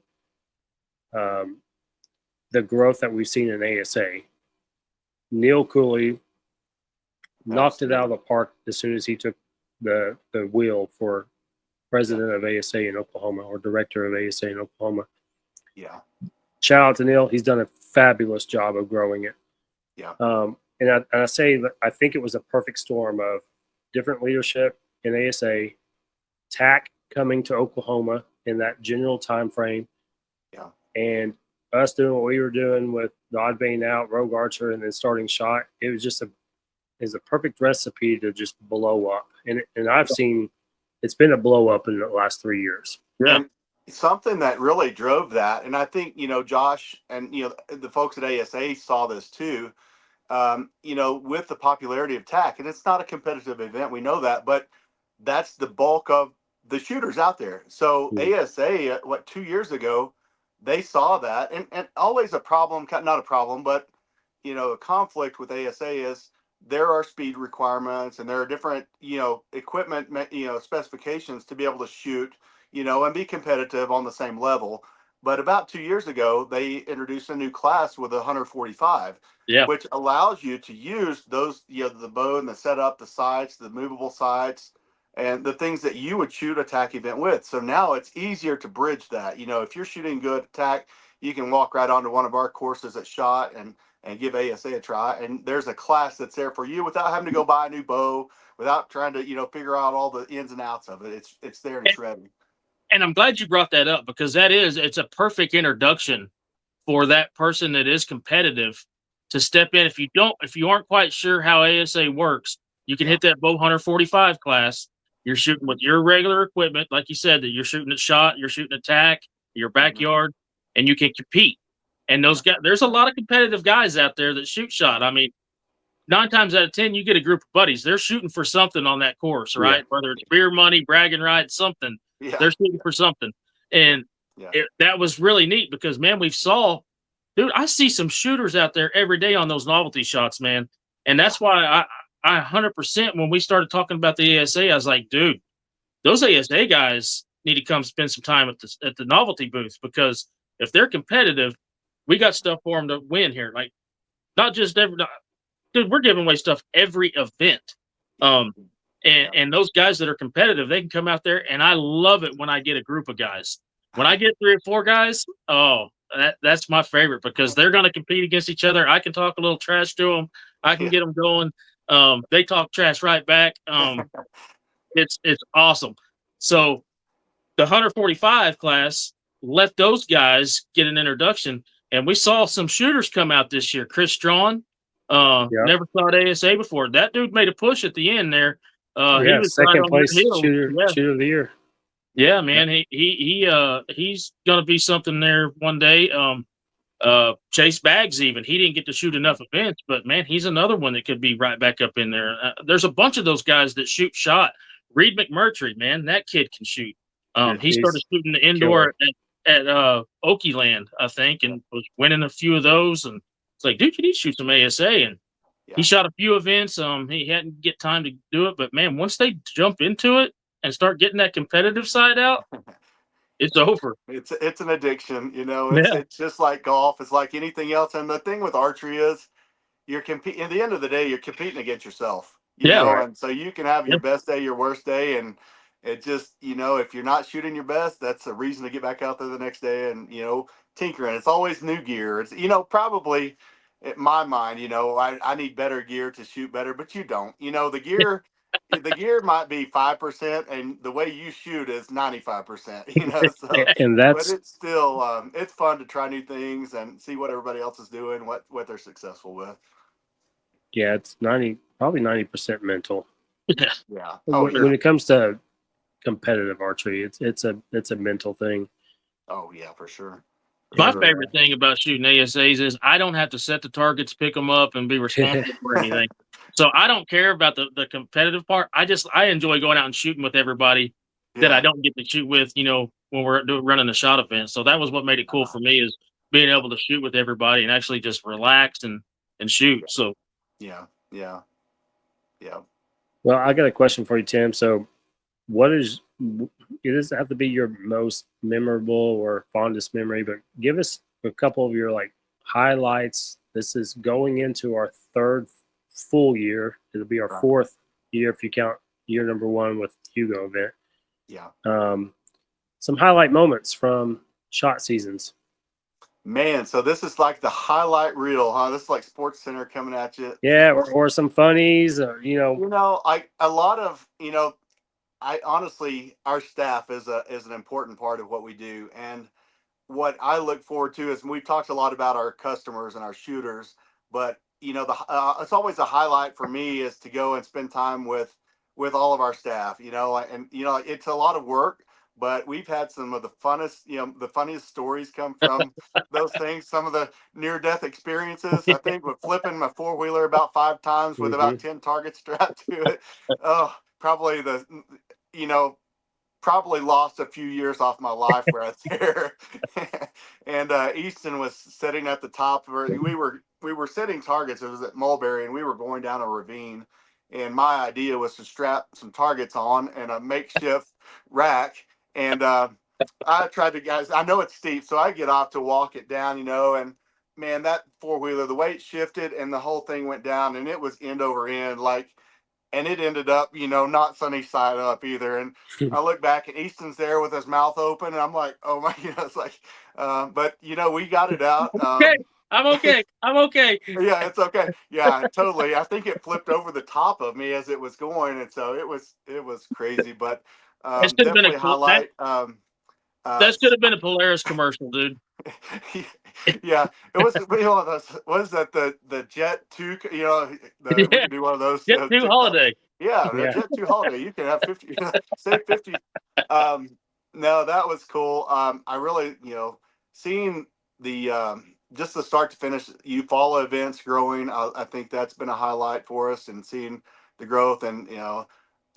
the growth that we've seen in ASA. Neil Cooley knocked it out of the park as soon as he took the wheel for president of ASA in Oklahoma, or director of ASA in Oklahoma. Yeah. Shout out to Neil. He's done a fabulous job of growing it. Yeah. And I say that I think it was a perfect storm of different leadership in ASA, TAC coming to Oklahoma in that general time frame. Yeah. And us doing what we were doing with the Odd Vein Out, Rogue Archer, and then starting Shot. It was just a perfect recipe to just blow up. And I've seen it's been a blow up in the last 3 years. Yeah. And something that really drove that, and I think, Josh and, the folks at ASA saw this too, with the popularity of TAC, and it's not a competitive event, we know that, but that's the bulk of the shooters out there. So ASA, 2 years ago, they saw that, and always a problem, not a problem, but, a conflict with ASA is there are speed requirements and there are different, equipment, specifications to be able to shoot, and be competitive on the same level. But about 2 years ago, they introduced a new class with 145, which allows you to use those, the bow and the setup, the sights, the movable sights, and the things that you would shoot a TAC event with. So now it's easier to bridge that. If you're shooting good TAC, you can walk right onto one of our courses at Shot and give ASA a try. And there's a class that's there for you without having to go buy a new bow, without trying to, figure out all the ins and outs of it. It's there and it's ready. And I'm glad you brought that up, because it's a perfect introduction for that person that is competitive to step in. If you aren't quite sure how ASA works, you can hit that Bow Hunter 45 class. You're shooting with your regular equipment, like you said, that you're shooting at Shot, you're shooting at TAC, your backyard, and you can compete. And those guys, there's a lot of competitive guys out there that shoot Shot. I mean, 9 times out of 10, you get a group of buddies. They're shooting for something on that course, right? Yeah. Whether it's beer money, bragging rights, something. Yeah. They're shooting for something. And that was really neat because, man, dude, I see some shooters out there every day on those novelty shots, man. And that's why I 100%, when we started talking about the ASA, I was like, dude, those ASA guys need to come spend some time at the novelty booth, because if they're competitive, we got stuff for them to win here. Like, not just dude, we're giving away stuff every event. And those guys that are competitive, they can come out there, and I love it when I get a group of guys. When I get 3 or 4 guys, that's my favorite, because they're going to compete against each other. I can talk a little trash to them. I can get them going. They talk trash right back. It's awesome. So the 145 class, let those guys get an introduction. And we saw some shooters come out this year. Chris Strawn, never saw at ASA before. That dude made a push at the end there. He was second place shooter of the year. Yeah, man. He's gonna be something there one day. Chase Baggs, even, he didn't get to shoot enough events, but man, he's another one that could be right back up in there. There's a bunch of those guys that shoot Shot. Reed McMurtry, man, that kid can shoot. He started shooting the indoor at Oakeyland, I think, and was winning a few of those. And it's like, dude, you need to shoot some ASA. And he shot a few events. He hadn't get time to do it, but man, once they jump into it and start getting that competitive side out, it's over. It's an addiction, It's just like golf. It's like anything else. And the thing with archery is you're competing. At the end of the day, you're competing against yourself. You know, right. And so you can have your best day, your worst day, and it just, if you're not shooting your best, that's a reason to get back out there the next day and, tinkering. It's always new gear. It's, probably in my mind, I need better gear to shoot better, but you don't. The gear might be 5% and the way you shoot is 95%, so, and but it's still, it's fun to try new things and see what everybody else is doing, what they're successful with. Yeah, it's probably 90% mental. Yeah. When it comes to competitive archery, it's a mental thing. Oh yeah, for sure. My favorite thing about shooting ASAs is I don't have to set the targets, pick them up, and be responsible for anything. So I don't care about the competitive part. I enjoy going out and shooting with everybody that I don't get to shoot with, when we're running a shot event. So that was what made it cool for me, is being able to shoot with everybody and actually just relax and shoot. So yeah. Well, I got a question for you, Tim. So, what is it doesn't have to be your most memorable or fondest memory, but give us a couple of your like highlights. This is going into our third full year. It'll be our Right. fourth year if you count year number one with Hugo event. Yeah. Some highlight moments from shot seasons. Man, so this is like the highlight reel, huh? This is like Sports Center coming at you. Yeah, or some funnies, or Like a lot of, I honestly, our staff is an important part of what we do, and what I look forward to is we've talked a lot about our customers and our shooters, but it's always a highlight for me is to go and spend time with all of our staff. And it's a lot of work, but we've had some of the funnest, the funniest stories come from those things. Some of the near death experiences. I think with flipping my 4-wheeler about 5 times with about 10 targets strapped to it. Oh, probably you know probably lost a few years off my life right there. And Easton was sitting at the top where we were setting targets. It was at Mulberry, and we were going down a ravine. And my idea was to strap some targets on and a makeshift rack. And I tried to, guys. I know it's steep, so I get off to walk it down, and man, that 4-wheeler, the weight shifted and the whole thing went down, and it was end over end, like, and it ended up, not sunny side up either. And I look back and Easton's there with his mouth open, and I'm like, oh my, it's like, but we got it out. Okay, I'm okay. I'm okay. Yeah, it's okay. Yeah, totally. I think it flipped over the top of me as it was going, and so it was crazy. But That should have been definitely highlight. that should have been a Polaris commercial, dude. Yeah, it was one of those. Was that the Jet 2? We could do one of those. Get to TikTok. holiday. Yeah, the Yeah. Jet 2 holiday. You can have 50, save 50. Um, no, that was cool. I really, seeing the just the start to finish follow events growing. I think that's been a highlight for us, and seeing the growth, and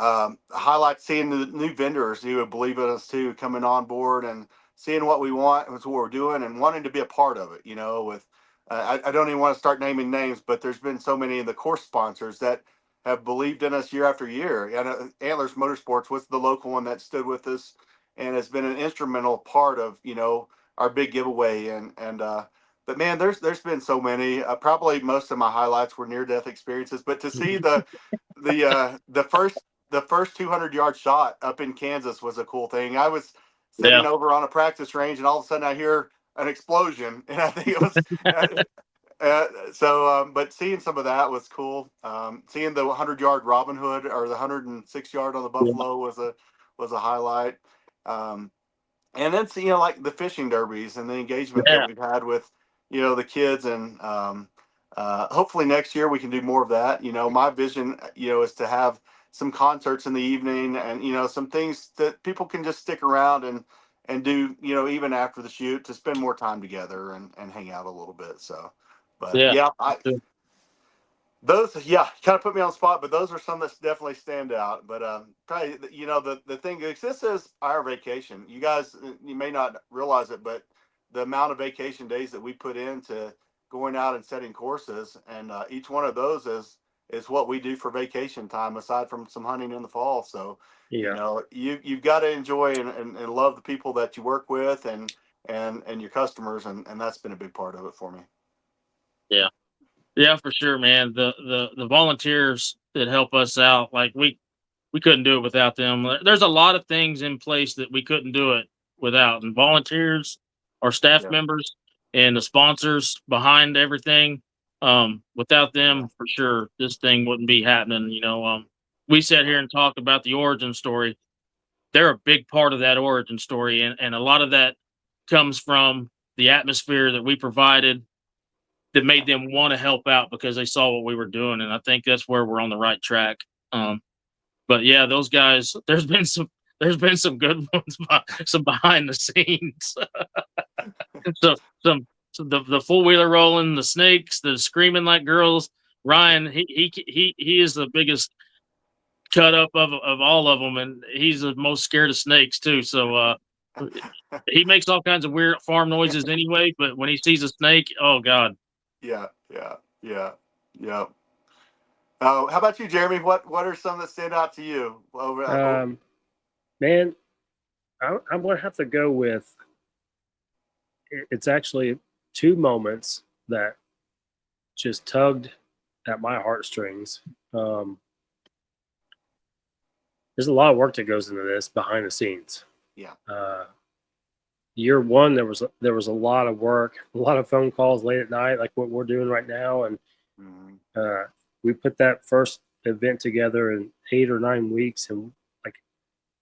highlight seeing the new vendors who would believe in us too coming on board, and seeing what we want and what we're doing, and wanting to be a part of it. With I don't even want to start naming names, but there's been so many of the course sponsors that have believed in us year after year. And Antlers Motorsports was the local one that stood with us and has been an instrumental part of our big giveaway. And but man, there's been so many. Probably most of my highlights were near death experiences, but to see the first 200-yard shot up in Kansas was a cool thing. I was Yeah. sitting over on a practice range, and all of a sudden I hear an explosion, and I think it was. But seeing some of that was cool. Seeing the 100-yard Robin Hood, or the 106-yard on the Buffalo, was a highlight. And then like the fishing derbies and the engagement that Yeah. we've had with the kids, and hopefully next year we can do more of that. My vision is to have some concerts in the evening, and some things that people can just stick around and do even after the shoot, to spend more time together and hang out a little bit. So, but Yeah. yeah, those, kind of put me on the spot, but those are some that definitely stand out. But probably, the thing is, this is our vacation. You guys, you may not realize it, but the amount of vacation days that we put into going out and setting courses, and each one of those is what we do for vacation time, aside from some hunting in the fall. So, Yeah. you've got to enjoy and love the people that you work with, and your customers, and that's been a big part of it for me. Yeah. Yeah, for sure, man. The volunteers that help us out, like we couldn't do it without them. There's a lot of things in place that we couldn't do it without. And volunteers, our staff Yeah, members, and the sponsors behind everything. Without yeah, them, for sure, this thing wouldn't be happening. We sat yeah, here and talked about the origin story. They're a big part of that origin story, and a lot of that comes from the atmosphere that we provided that yeah. made them want to help out because they saw what we were doing. And I think that's where we're on the right track. But yeah, those guys, there's been some good ones, some behind the scenes. so so the 4-wheeler rolling, the snakes, the screaming like girls. Ryan, he is the biggest cut up of all of them, and he's the most scared of snakes too. So he makes all kinds of weird farm noises anyway, but when he sees a snake, oh god. Yeah, yeah, yeah, yeah. How about you, Jeremy? What are some that stand out to you? Man, I'm going to have to go with, it's actually two moments that just tugged at my heartstrings. There's a lot of work that goes into this behind the scenes. Yeah. Year one, there was a lot of work, a lot of phone calls late at night, like what we're doing right now, and we put that first event together in 8 or 9 weeks, and like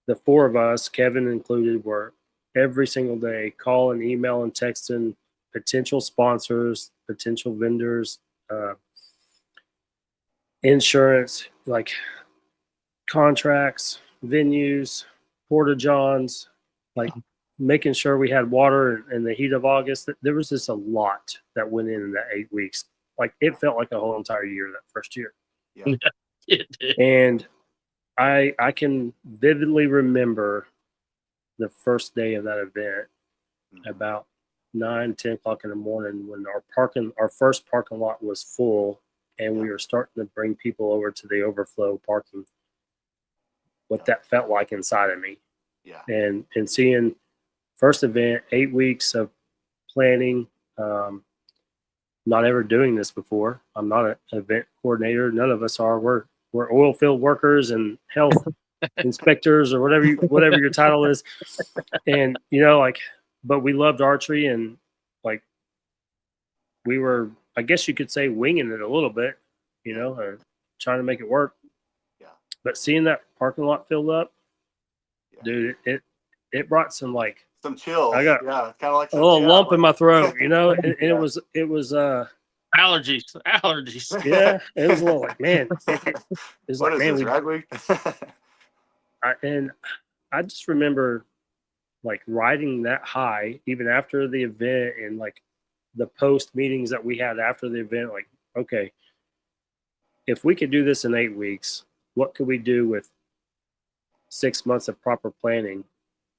the four of us, Kevin included, were every single day calling, email, and texting potential sponsors, potential vendors, insurance, like contracts, venues, porta johns, like making sure we had water in the heat of August. There was just a lot that went in that 8 weeks. Like it felt like a whole entire year that first year. Yeah. And I can vividly remember the first day of that event about 9-10 o'clock in the morning when our first parking lot was full and we were starting to bring people over to the overflow parking. What that felt like inside of me. Yeah. And seeing first event, 8 weeks of planning, not ever doing this before. I'm not an event coordinator. None of us are. We're oil field workers and health inspectors or whatever your title is. And but we loved archery, and like we were, I guess you could say, winging it a little bit, trying to make it work. Yeah. But seeing that parking lot filled up, dude, it brought some some chills. I got kind of like a little lump in my throat, and it was allergies. Yeah, it was a little like, man, it's what like, is man, this, rag week? and I just remember like riding that high even after the event, and like the post meetings that we had after the event, like, okay, if we could do this in 8 weeks, what could we do with 6 months of proper planning?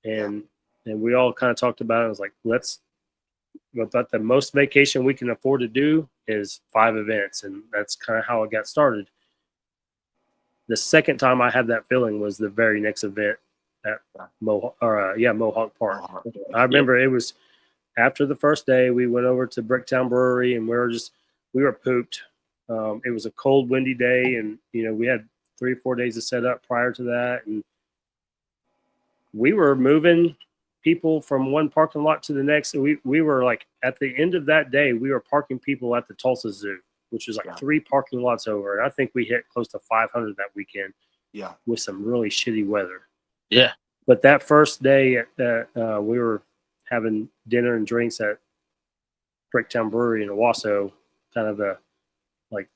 And we all kind of talked about it. I was like, but the most vacation we can afford to do is 5 events. And that's kind of how it got started. The second time I had that feeling was the very next event at Mohawk Park. I remember it was after the first day, we went over to Bricktown Brewery, and we were pooped. It was a cold, windy day, and we had 3 or 4 days to set up prior to that, and we were moving people from one parking lot to the next. And we were like, at the end of that day, we were parking people at the Tulsa Zoo, which was like 3 parking lots over. And I think we hit close to 500 that weekend. Yeah. With some really shitty weather. Yeah. But that first day we were having dinner and drinks at Bricktown Brewery in Owasso, kind of like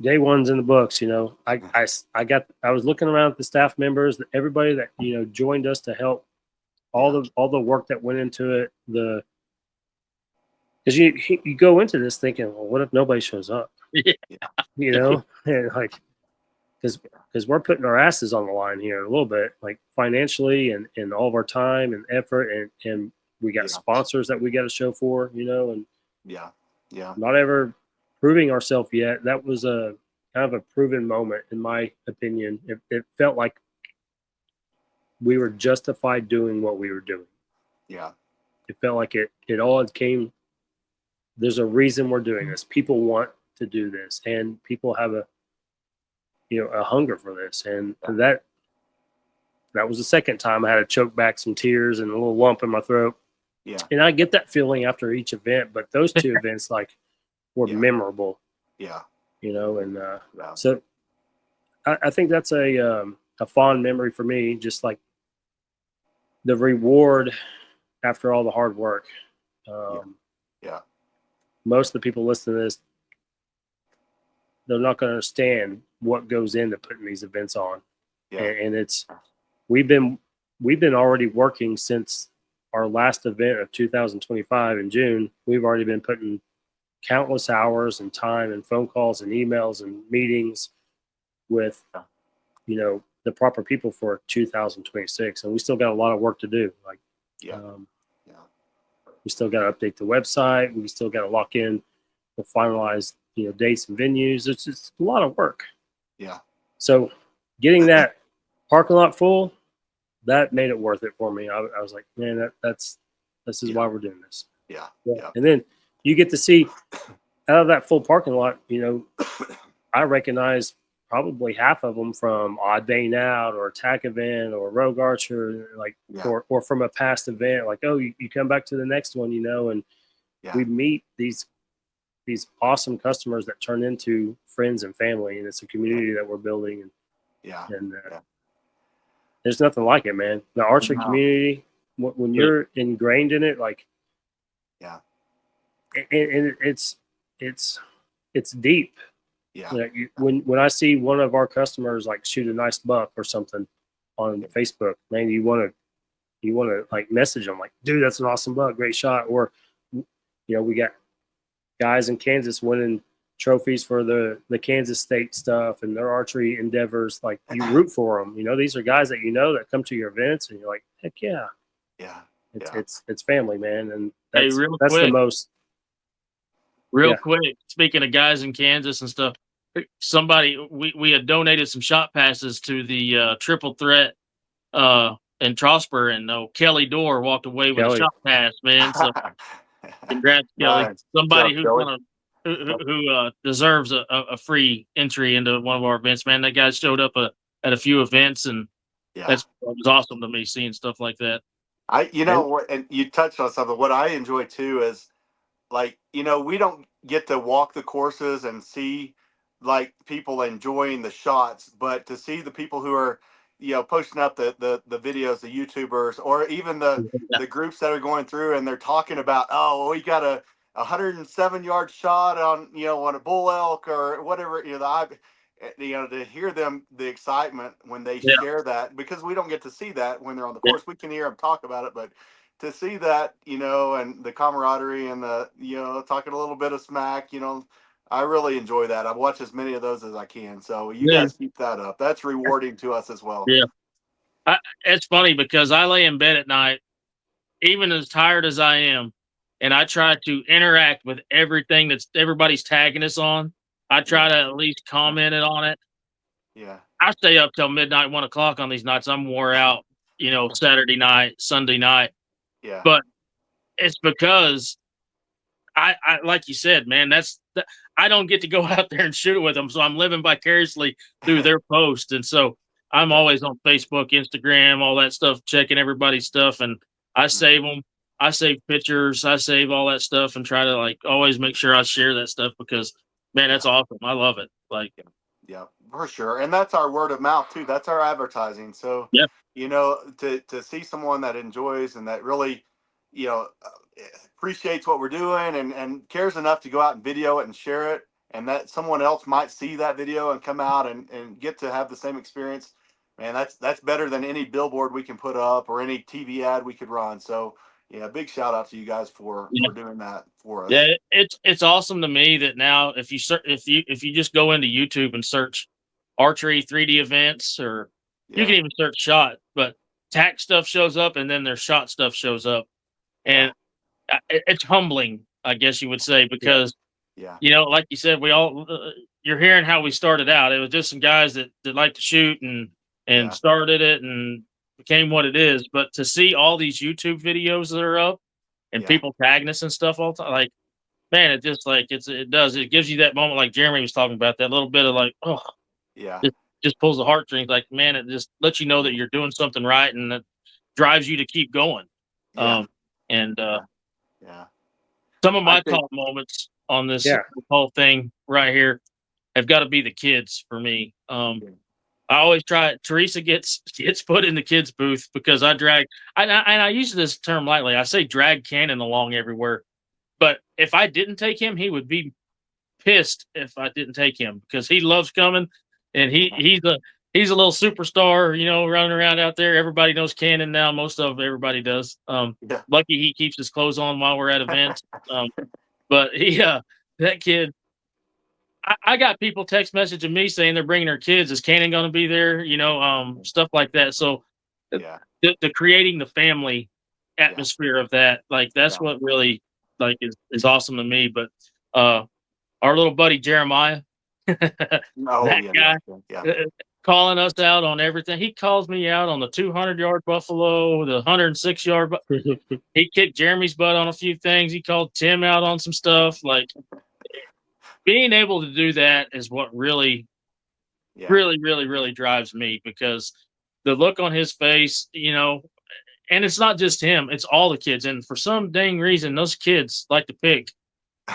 day one's in the books. I was looking around at the staff members, everybody that joined us to help, all the work that went into it. Because you go into this thinking, well, what if nobody shows up? Yeah. And like, because we're putting our asses on the line here a little bit, like financially and all of our time and effort, and we got sponsors that we got to show for, and not ever proving ourselves yet. That was a kind of a proven moment, in my opinion. It felt like we were justified doing what we were doing. Yeah. It felt like it all came. There's a reason we're doing this. People want to do this, and people have a hunger for this. And that was the second time I had to choke back some tears and a little lump in my throat. Yeah. And I get that feeling after each event, but those 2 events were memorable. Yeah. So I think that's a fond memory for me, just like the reward after all the hard work. Most of the people listening to this, they're not going to understand what goes into putting these events on. Yeah. And it's, we've been already working since our last event of 2025 in June. We've already been putting countless hours and time and phone calls and emails and meetings with, the proper people for 2026. And we still got a lot of work to do. We still got to update the website. We still got to lock in the finalized, dates and venues. It's just a lot of work. Yeah. So getting that parking lot full, that made it worth it for me. I was like, man, this is why we're doing this. Yeah. And then you get to see out of that full parking lot, I recognize probably half of them from Odd Bane Out or Attack Event or Rogue Archer, or from a past event. Like, oh, you come back to the next one, and we meet these awesome customers that turn into friends and family, and it's a community that we're building. And there's nothing like it, man. The archery community, when you're ingrained in it, like, and it's deep. Yeah. When I see one of our customers like shoot a nice buck or something on Facebook, man, you want to like message them like, dude, that's an awesome buck, great shot. Or we got guys in Kansas winning trophies for the Kansas State stuff and their archery endeavors. Like, you root for them. These are guys that that come to your events, and you're like, heck yeah. It's family, man, and that's the most. Real quick, speaking of guys in Kansas and stuff, we had donated some shot passes to the Triple Threat in Trosper, and Kelly Dorr walked away with a shot pass, man. So congrats, Kelly. Nice. Somebody Job, who deserves a free entry into one of our events, man. That guy showed up at a few events, and that was awesome to me, seeing stuff like that. And you touched on something. What I enjoy too is, like, we don't get to walk the courses and see like people enjoying the shots, but to see the people who are, posting up the videos, the YouTubers, or even the groups that are going through and they're talking about, oh, we got a 107-yard shot on a bull elk or whatever, to hear them, the excitement when they share that, because we don't get to see that when they're on the course. We can hear them talk about it, but to see that, and the camaraderie and the, talking a little bit of smack, I really enjoy that. I've watched as many of those as I can. So you guys keep that up. That's rewarding to us as well. Yeah. It's funny because I lay in bed at night, even as tired as I am, and I try to interact with everything everybody's tagging us on. I try to at least comment on it. Yeah. I stay up till midnight, 1 o'clock on these nights. I'm wore out, Saturday night, Sunday night. Yeah. But it's because I like you said, man, I don't get to go out there and shoot it with them. So I'm living vicariously through their posts. And so I'm always on Facebook, Instagram, all that stuff, checking everybody's stuff. And I save them. I save pictures. I save all that stuff and try to like always make sure I share that stuff because, man, that's awesome. I love it. Like, yeah, for sure. And that's our word of mouth too. That's our advertising. So, to see someone that enjoys and that really, appreciates what we're doing and cares enough to go out and video it and share it, and that someone else might see that video and come out and get to have the same experience, man, that's better than any billboard we can put up or any TV ad we could run. So big shout out to you guys for doing that for us. Yeah, it's awesome to me that now if you just go into YouTube and search archery 3D events, or you can even search shot, but tack stuff shows up and then their shot stuff shows up. And it's humbling, I guess you would say, because like you said, we all you're hearing how we started out. It was just some guys that like to shoot and started it and became what it is. But to see all these YouTube videos that are up and people tagging us and stuff all the time, like, man, it just like it gives you that moment like Jeremy was talking about, that little bit of like, just pulls the heartstrings. Like, man, it just lets you know that you're doing something right, and it drives you to keep going. Some of my top moments on this whole thing right here have got to be the kids for me. I always try. Teresa gets put in the kids booth because I drag. And I use this term lightly. I say drag Cannon along everywhere, but if I didn't take him, he would be pissed if I didn't take him because he loves coming, and he's a little superstar, running around out there. Everybody knows Cannon now. Most of everybody does. Lucky he keeps his clothes on while we're at events. But that kid. I got people text messaging me saying they're bringing their kids. Is Cannon going to be there? Stuff like that. So, the creating the family atmosphere of that, like, that's what really like is awesome to me. But our little buddy Jeremiah, Oh, that yeah, guy, yeah. calling us out on everything. He calls me out on the 200-yard buffalo, the 106-yard. He kicked Jeremy's butt on a few things. He called Tim out on some stuff. Like, being able to do that is what really, Yeah. really, really, really drives me, because the look on his face, and it's not just him, it's all the kids. And for some dang reason, those kids like to pick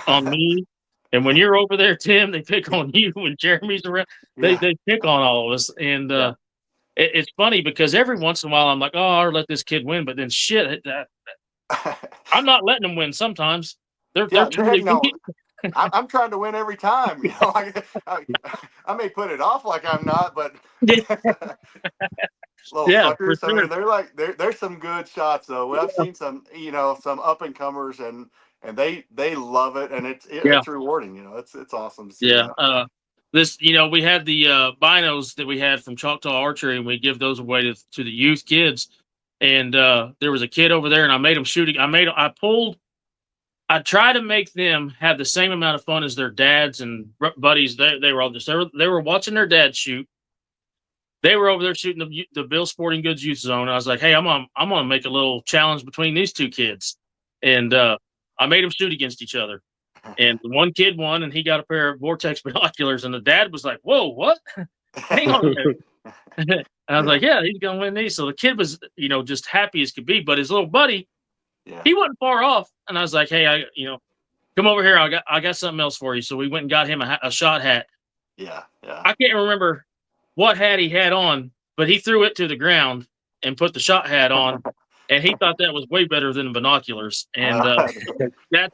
on me. And when you're over there, Tim, they pick on you. When Jeremy's around, Yeah. they pick on all of us. And Yeah. it's funny because every once in a while I'm like, oh, I'll let this kid win. But then shit, I'm not letting them win sometimes. They're Yeah, totally no, beat. I'm trying to win every time. I may put it off like I'm not, but little Yeah, for fuckers. I sure. mean, there's some good shots though. Well, I've seen some, some up and comers, and they love it, and Yeah. it's rewarding. It's awesome to see Yeah. that. We had the binos that we had from Choctaw Archery, and we give those away to the youth kids. And there was a kid over there, and I made him shoot. I tried to make them have the same amount of fun as their dads and buddies. They were all they were watching their dad shoot. They were over there shooting the Bill Sporting Goods Youth Zone. I was like, hey, I'm gonna make a little challenge between these two kids, and I made them shoot against each other. And the one kid won, and he got a pair of Vortex binoculars. And the dad was like, "Whoa, what? Hang on a minute." And I was like, "Yeah, he's gonna win these." So the kid was, just happy as could be. But his little buddy, Yeah. he wasn't far off. And I was like, "Hey, come over here. I got something else for you." So we went and got him a shot hat. Yeah. Yeah. I can't remember what hat he had on, but he threw it to the ground and put the shot hat on. And he thought that was way better than the binoculars. And that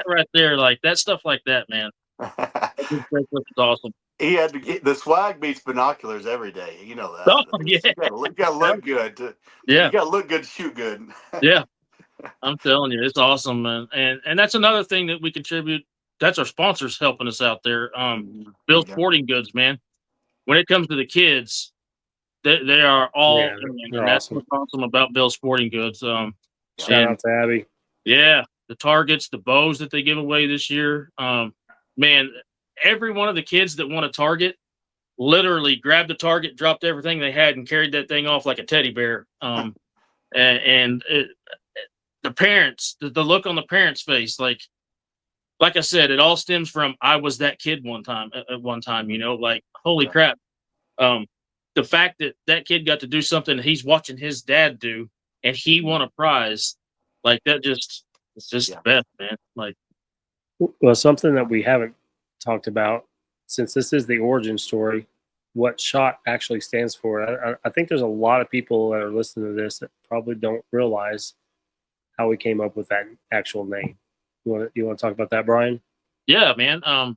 right there, like that stuff like that, man. That's awesome. He had to get the swag beats binoculars every day. You know that. Oh, yeah. You gotta look good. Yeah. You gotta look good to shoot good. Yeah. I'm telling you, it's awesome, man. And that's another thing that we contribute. That's our sponsors helping us out there. Bill Sporting Goods, man. When it comes to the kids, they are all in, and that's awesome. what's awesome about Bill Sporting Goods. Shout out to Abby. Yeah, the targets, the bows that they give away this year. Man, every one of the kids that won a target literally grabbed the target, dropped everything they had, and carried that thing off like a teddy bear. The parents, the look on the parents' face, like I said, it all stems from I was that kid one time. At one time, like holy crap. The fact that kid got to do something that he's watching his dad do, and he won a prize, like that it's just the best, man. Like, well, something that we haven't talked about, since this is the origin story, what SHOT actually stands for. I think there's a lot of people that are listening to this that probably don't realize how we came up with that actual name. You want to talk about that, Bryan? Yeah, man.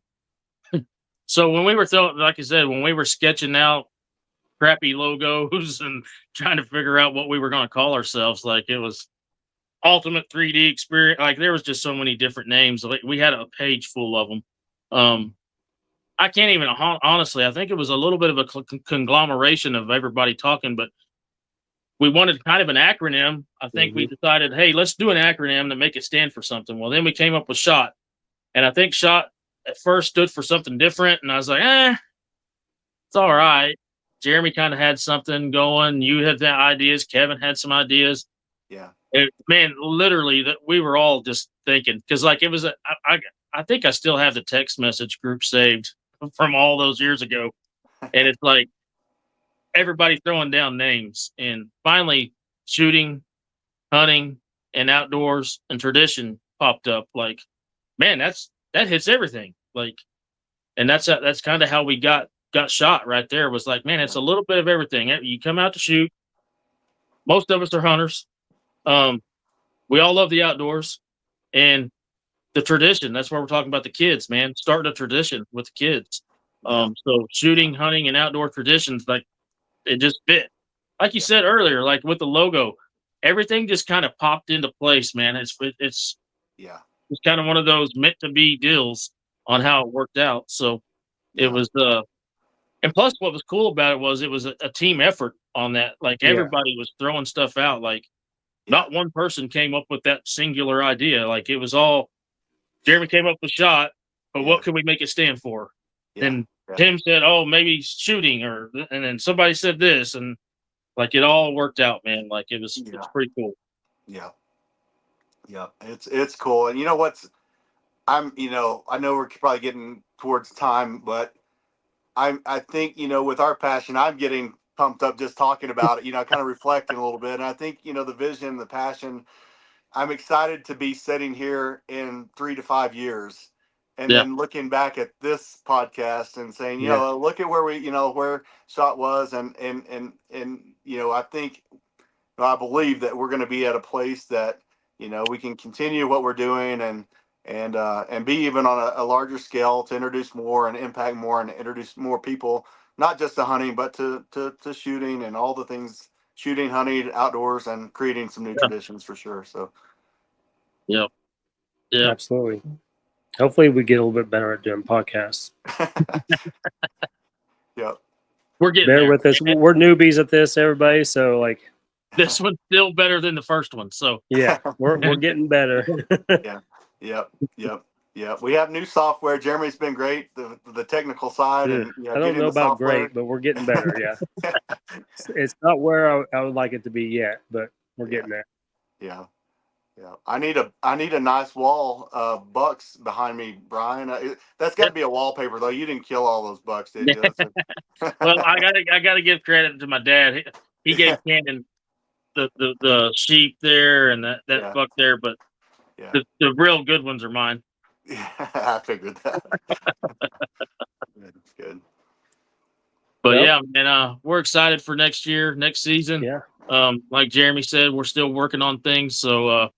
So when we were like I said, when we were sketching out crappy logos and trying to figure out what we were going to call ourselves, like it was Ultimate 3D Experience. Like there was just so many different names. Like we had a page full of them. I can't even honestly. I think it was a little bit of a conglomeration of everybody talking, but we wanted kind of an acronym. I think we decided, hey, let's do an acronym to make it stand for something. Well, then we came up with SHOT, and I think SHOT at first stood for something different. And I was like, it's all right. Jereme kind of had something going. You had the ideas. Kevin had some ideas. Yeah. Man, literally, that we were all just thinking, because like it was I think I still have the text message group saved from all those years ago, and it's like everybody throwing down names, and finally shooting, hunting, and outdoors and tradition popped up. Like, man, that hits everything. Like, and that's kind of how we got SHOT right there. Was like, man, it's a little bit of everything. You come out to shoot. Most of us are hunters. We all love the outdoors and the tradition. That's why we're talking about the kids, man. Starting a tradition with the kids. So shooting, hunting, and outdoor traditions, like it just fit. Like you said earlier, like with the logo, everything just kind of popped into place, man. It's kind of one of those meant to be deals on how it worked out. So it was and plus what was cool about it was a team effort on that. Like everybody was throwing stuff out. Like not one person came up with that singular idea. Like it was all Jereme came up with SHOT. but Yeah. what could we make it stand for? Yeah. And Yeah. Tim said, "Oh, maybe shooting," and then somebody said this, and like it all worked out, man. Like it's pretty cool. Yeah. Yeah. It's cool. And you know what's I know we're probably getting towards time, but I think, with our passion, I'm getting pumped up just talking about it, kind of reflecting a little bit. And I think, the vision, the passion, I'm excited to be sitting here in 3 to 5 years and Yeah. then looking back at this podcast and saying, Yeah. look at where where Shot was. I think, I believe that we're going to be at a place that, we can continue what we're doing and be even on a larger scale to introduce more and impact more and introduce more people, not just to hunting, but to shooting and all the things, shooting, hunting, outdoors, and creating some new traditions for sure. So, Yep. Yeah. Absolutely. Hopefully we get a little bit better at doing podcasts. Yep. We're getting Bear there. with us. We're newbies at this, everybody. So This one's still better than the first one. So yeah, we're getting better. Yeah. Yep. Yep. Yeah, we have new software. Jeremy's been great, the technical side, and I don't getting know the about software. great, but we're getting better. Yeah, it's not where I would like it to be yet, but we're getting there. Yeah, yeah. I need a nice wall of bucks behind me, Brian. That's got to be a wallpaper though. You didn't kill all those bucks, did you? well, I gotta give credit to my dad. He gave Cannon the sheep there and that Yeah. buck there, but Yeah. the real good ones are mine. Yeah, I figured that. That's good. But Yep. yeah, man, we're excited for next year, next season. Yeah. Like Jereme said, we're still working on things. So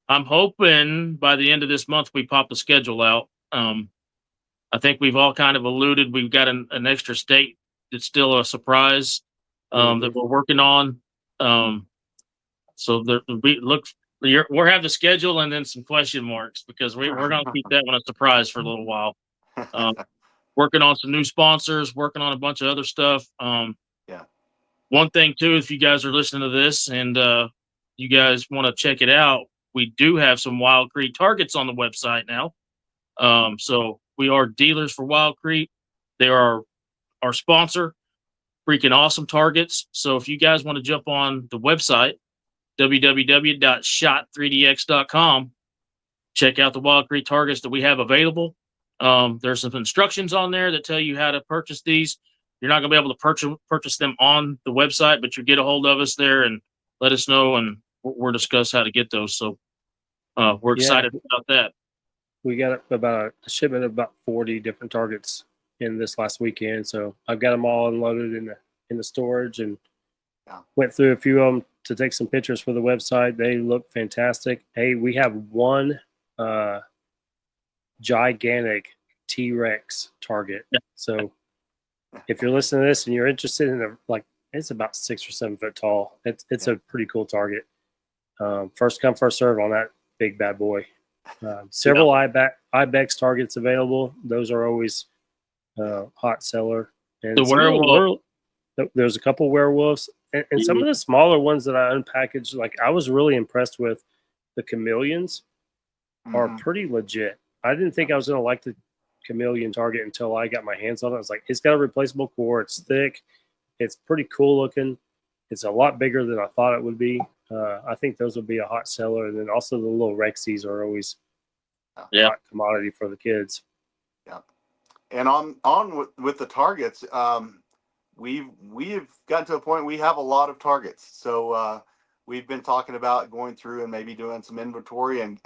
I'm hoping by the end of this month we pop the schedule out. I think we've all kind of alluded. We've got an extra state that's still a surprise that we're working on. So we'll have the schedule and then some question marks because we're going to keep that one a surprise for a little while. Working on some new sponsors, working on a bunch of other stuff. Yeah. One thing too, if you guys are listening to this and you guys want to check it out, we do have some Wild Creek targets on the website now. So we are dealers for Wild Creek. They are our sponsor. Freaking awesome targets. So if you guys want to jump on the website, www.shot3dx.com, check out the Wild Creek targets that we have available. There's some instructions on there that tell you how to purchase these. You're not going to be able to purchase them on the website, but you get a hold of us there and let us know, and we'll discuss how to get those. So we're excited about that. We got about a shipment of about 40 different targets in this last weekend. So I've got them all unloaded in the storage and went through a few of them to take some pictures for the website. They look fantastic. Hey, we have one gigantic T-Rex target. Yeah. So if you're listening to this and you're interested in it's about 6 or 7 foot tall. It's a pretty cool target. First come, first serve on that big bad boy. Several ibex targets available. Those are always hot seller. And the werewolf. There's a couple werewolves and some of the smaller ones that I unpackaged. Like I was really impressed with the chameleons. Are pretty legit. I didn't think I was going to like the chameleon target until I got my hands on it. I was like, it's got a replaceable core. It's thick. It's pretty cool looking. It's a lot bigger than I thought it would be. I think those will be a hot seller. And then also the little Rexies are always a hot commodity for the kids. Yeah. And on with the targets, we've gotten to a point we have a lot of targets. So we've been talking about going through and maybe doing some inventory and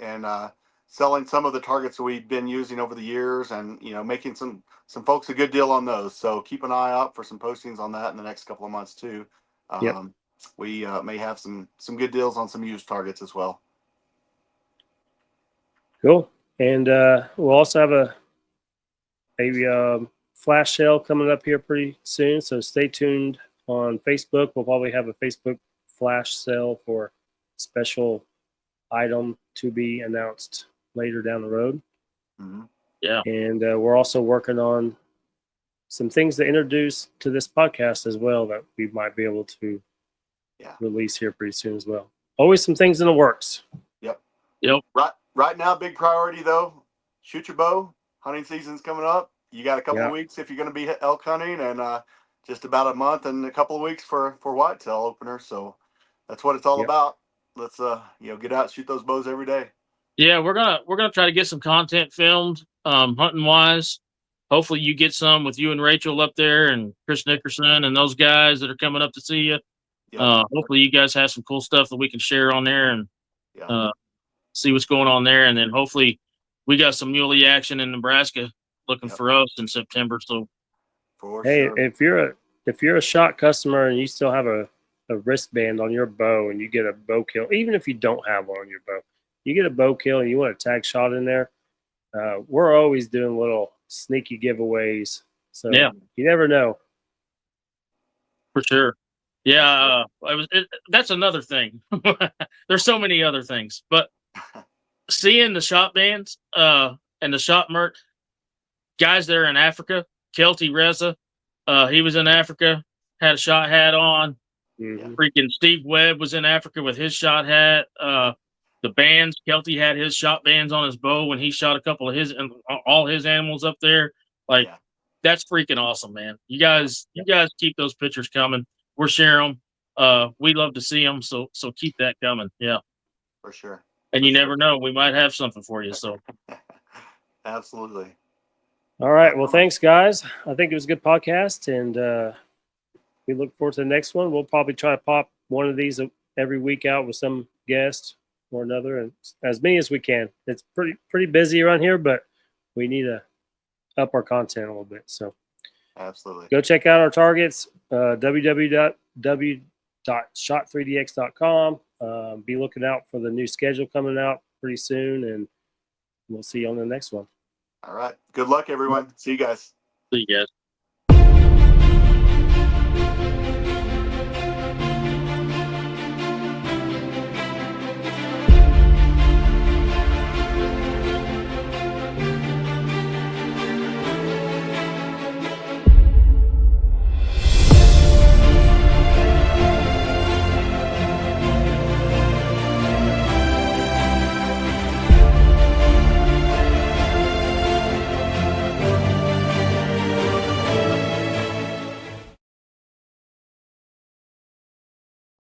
selling some of the targets that we've been using over the years, and making some folks a good deal on those. So keep an eye out for some postings on that in the next couple of months too. We may have some good deals on some used targets as well. Cool. And we'll also have a flash sale coming up here pretty soon. So stay tuned on Facebook. We'll probably have a Facebook flash sale for special item to be announced later down the road. Yeah. And we're also working on some things to introduce to this podcast as well that we might be able to release here pretty soon as well. Always some things in the works. Yep. Right now, big priority though, shoot your bow, hunting season's coming up. You got a couple of weeks if you're going to be elk hunting, and just about a month and a couple of weeks for whitetail opener. So that's what it's all about. Let's get out, shoot those bows every day. Yeah, we're gonna try to get some content filmed, hunting wise. Hopefully you get some with you and Rachel up there and Chris Nickerson and those guys that are coming up to see you. Hopefully you guys have some cool stuff that we can share on there and see what's going on there. And then hopefully we got some muley action in Nebraska looking for us in September. So sure. if you're a shot customer and you still have a wristband on your bow and you get a bow kill, even if you don't have one on your bow, you get a bow kill and you want a tag shot in there, we're always doing little sneaky giveaways. So you never know. For sure. Yeah, that's another thing. There's so many other things, but seeing the shop bands and the shop merch, guys that are in Africa, Kelty Reza, he was in Africa, had a shot hat on. Freaking Steve Webb was in Africa with his shot hat. The bands, Kelty had his shot bands on his bow when he shot a couple of all his animals up there. Like, that's freaking awesome, man. You guys keep those pictures coming. We're sharing them. We love to see them. So keep that coming. Yeah, for sure. And you never know, we might have something for you. So absolutely. All right. Well, thanks, guys. I think it was a good podcast, and we look forward to the next one. We'll probably try to pop one of these every week out with some guest or another, and as many as we can. It's pretty busy around here, but we need to up our content a little bit. So absolutely, go check out our targets, www.shot3dx.com. Be looking out for the new schedule coming out pretty soon, and we'll see you on the next one. All right. Good luck, everyone. See you guys. See you guys.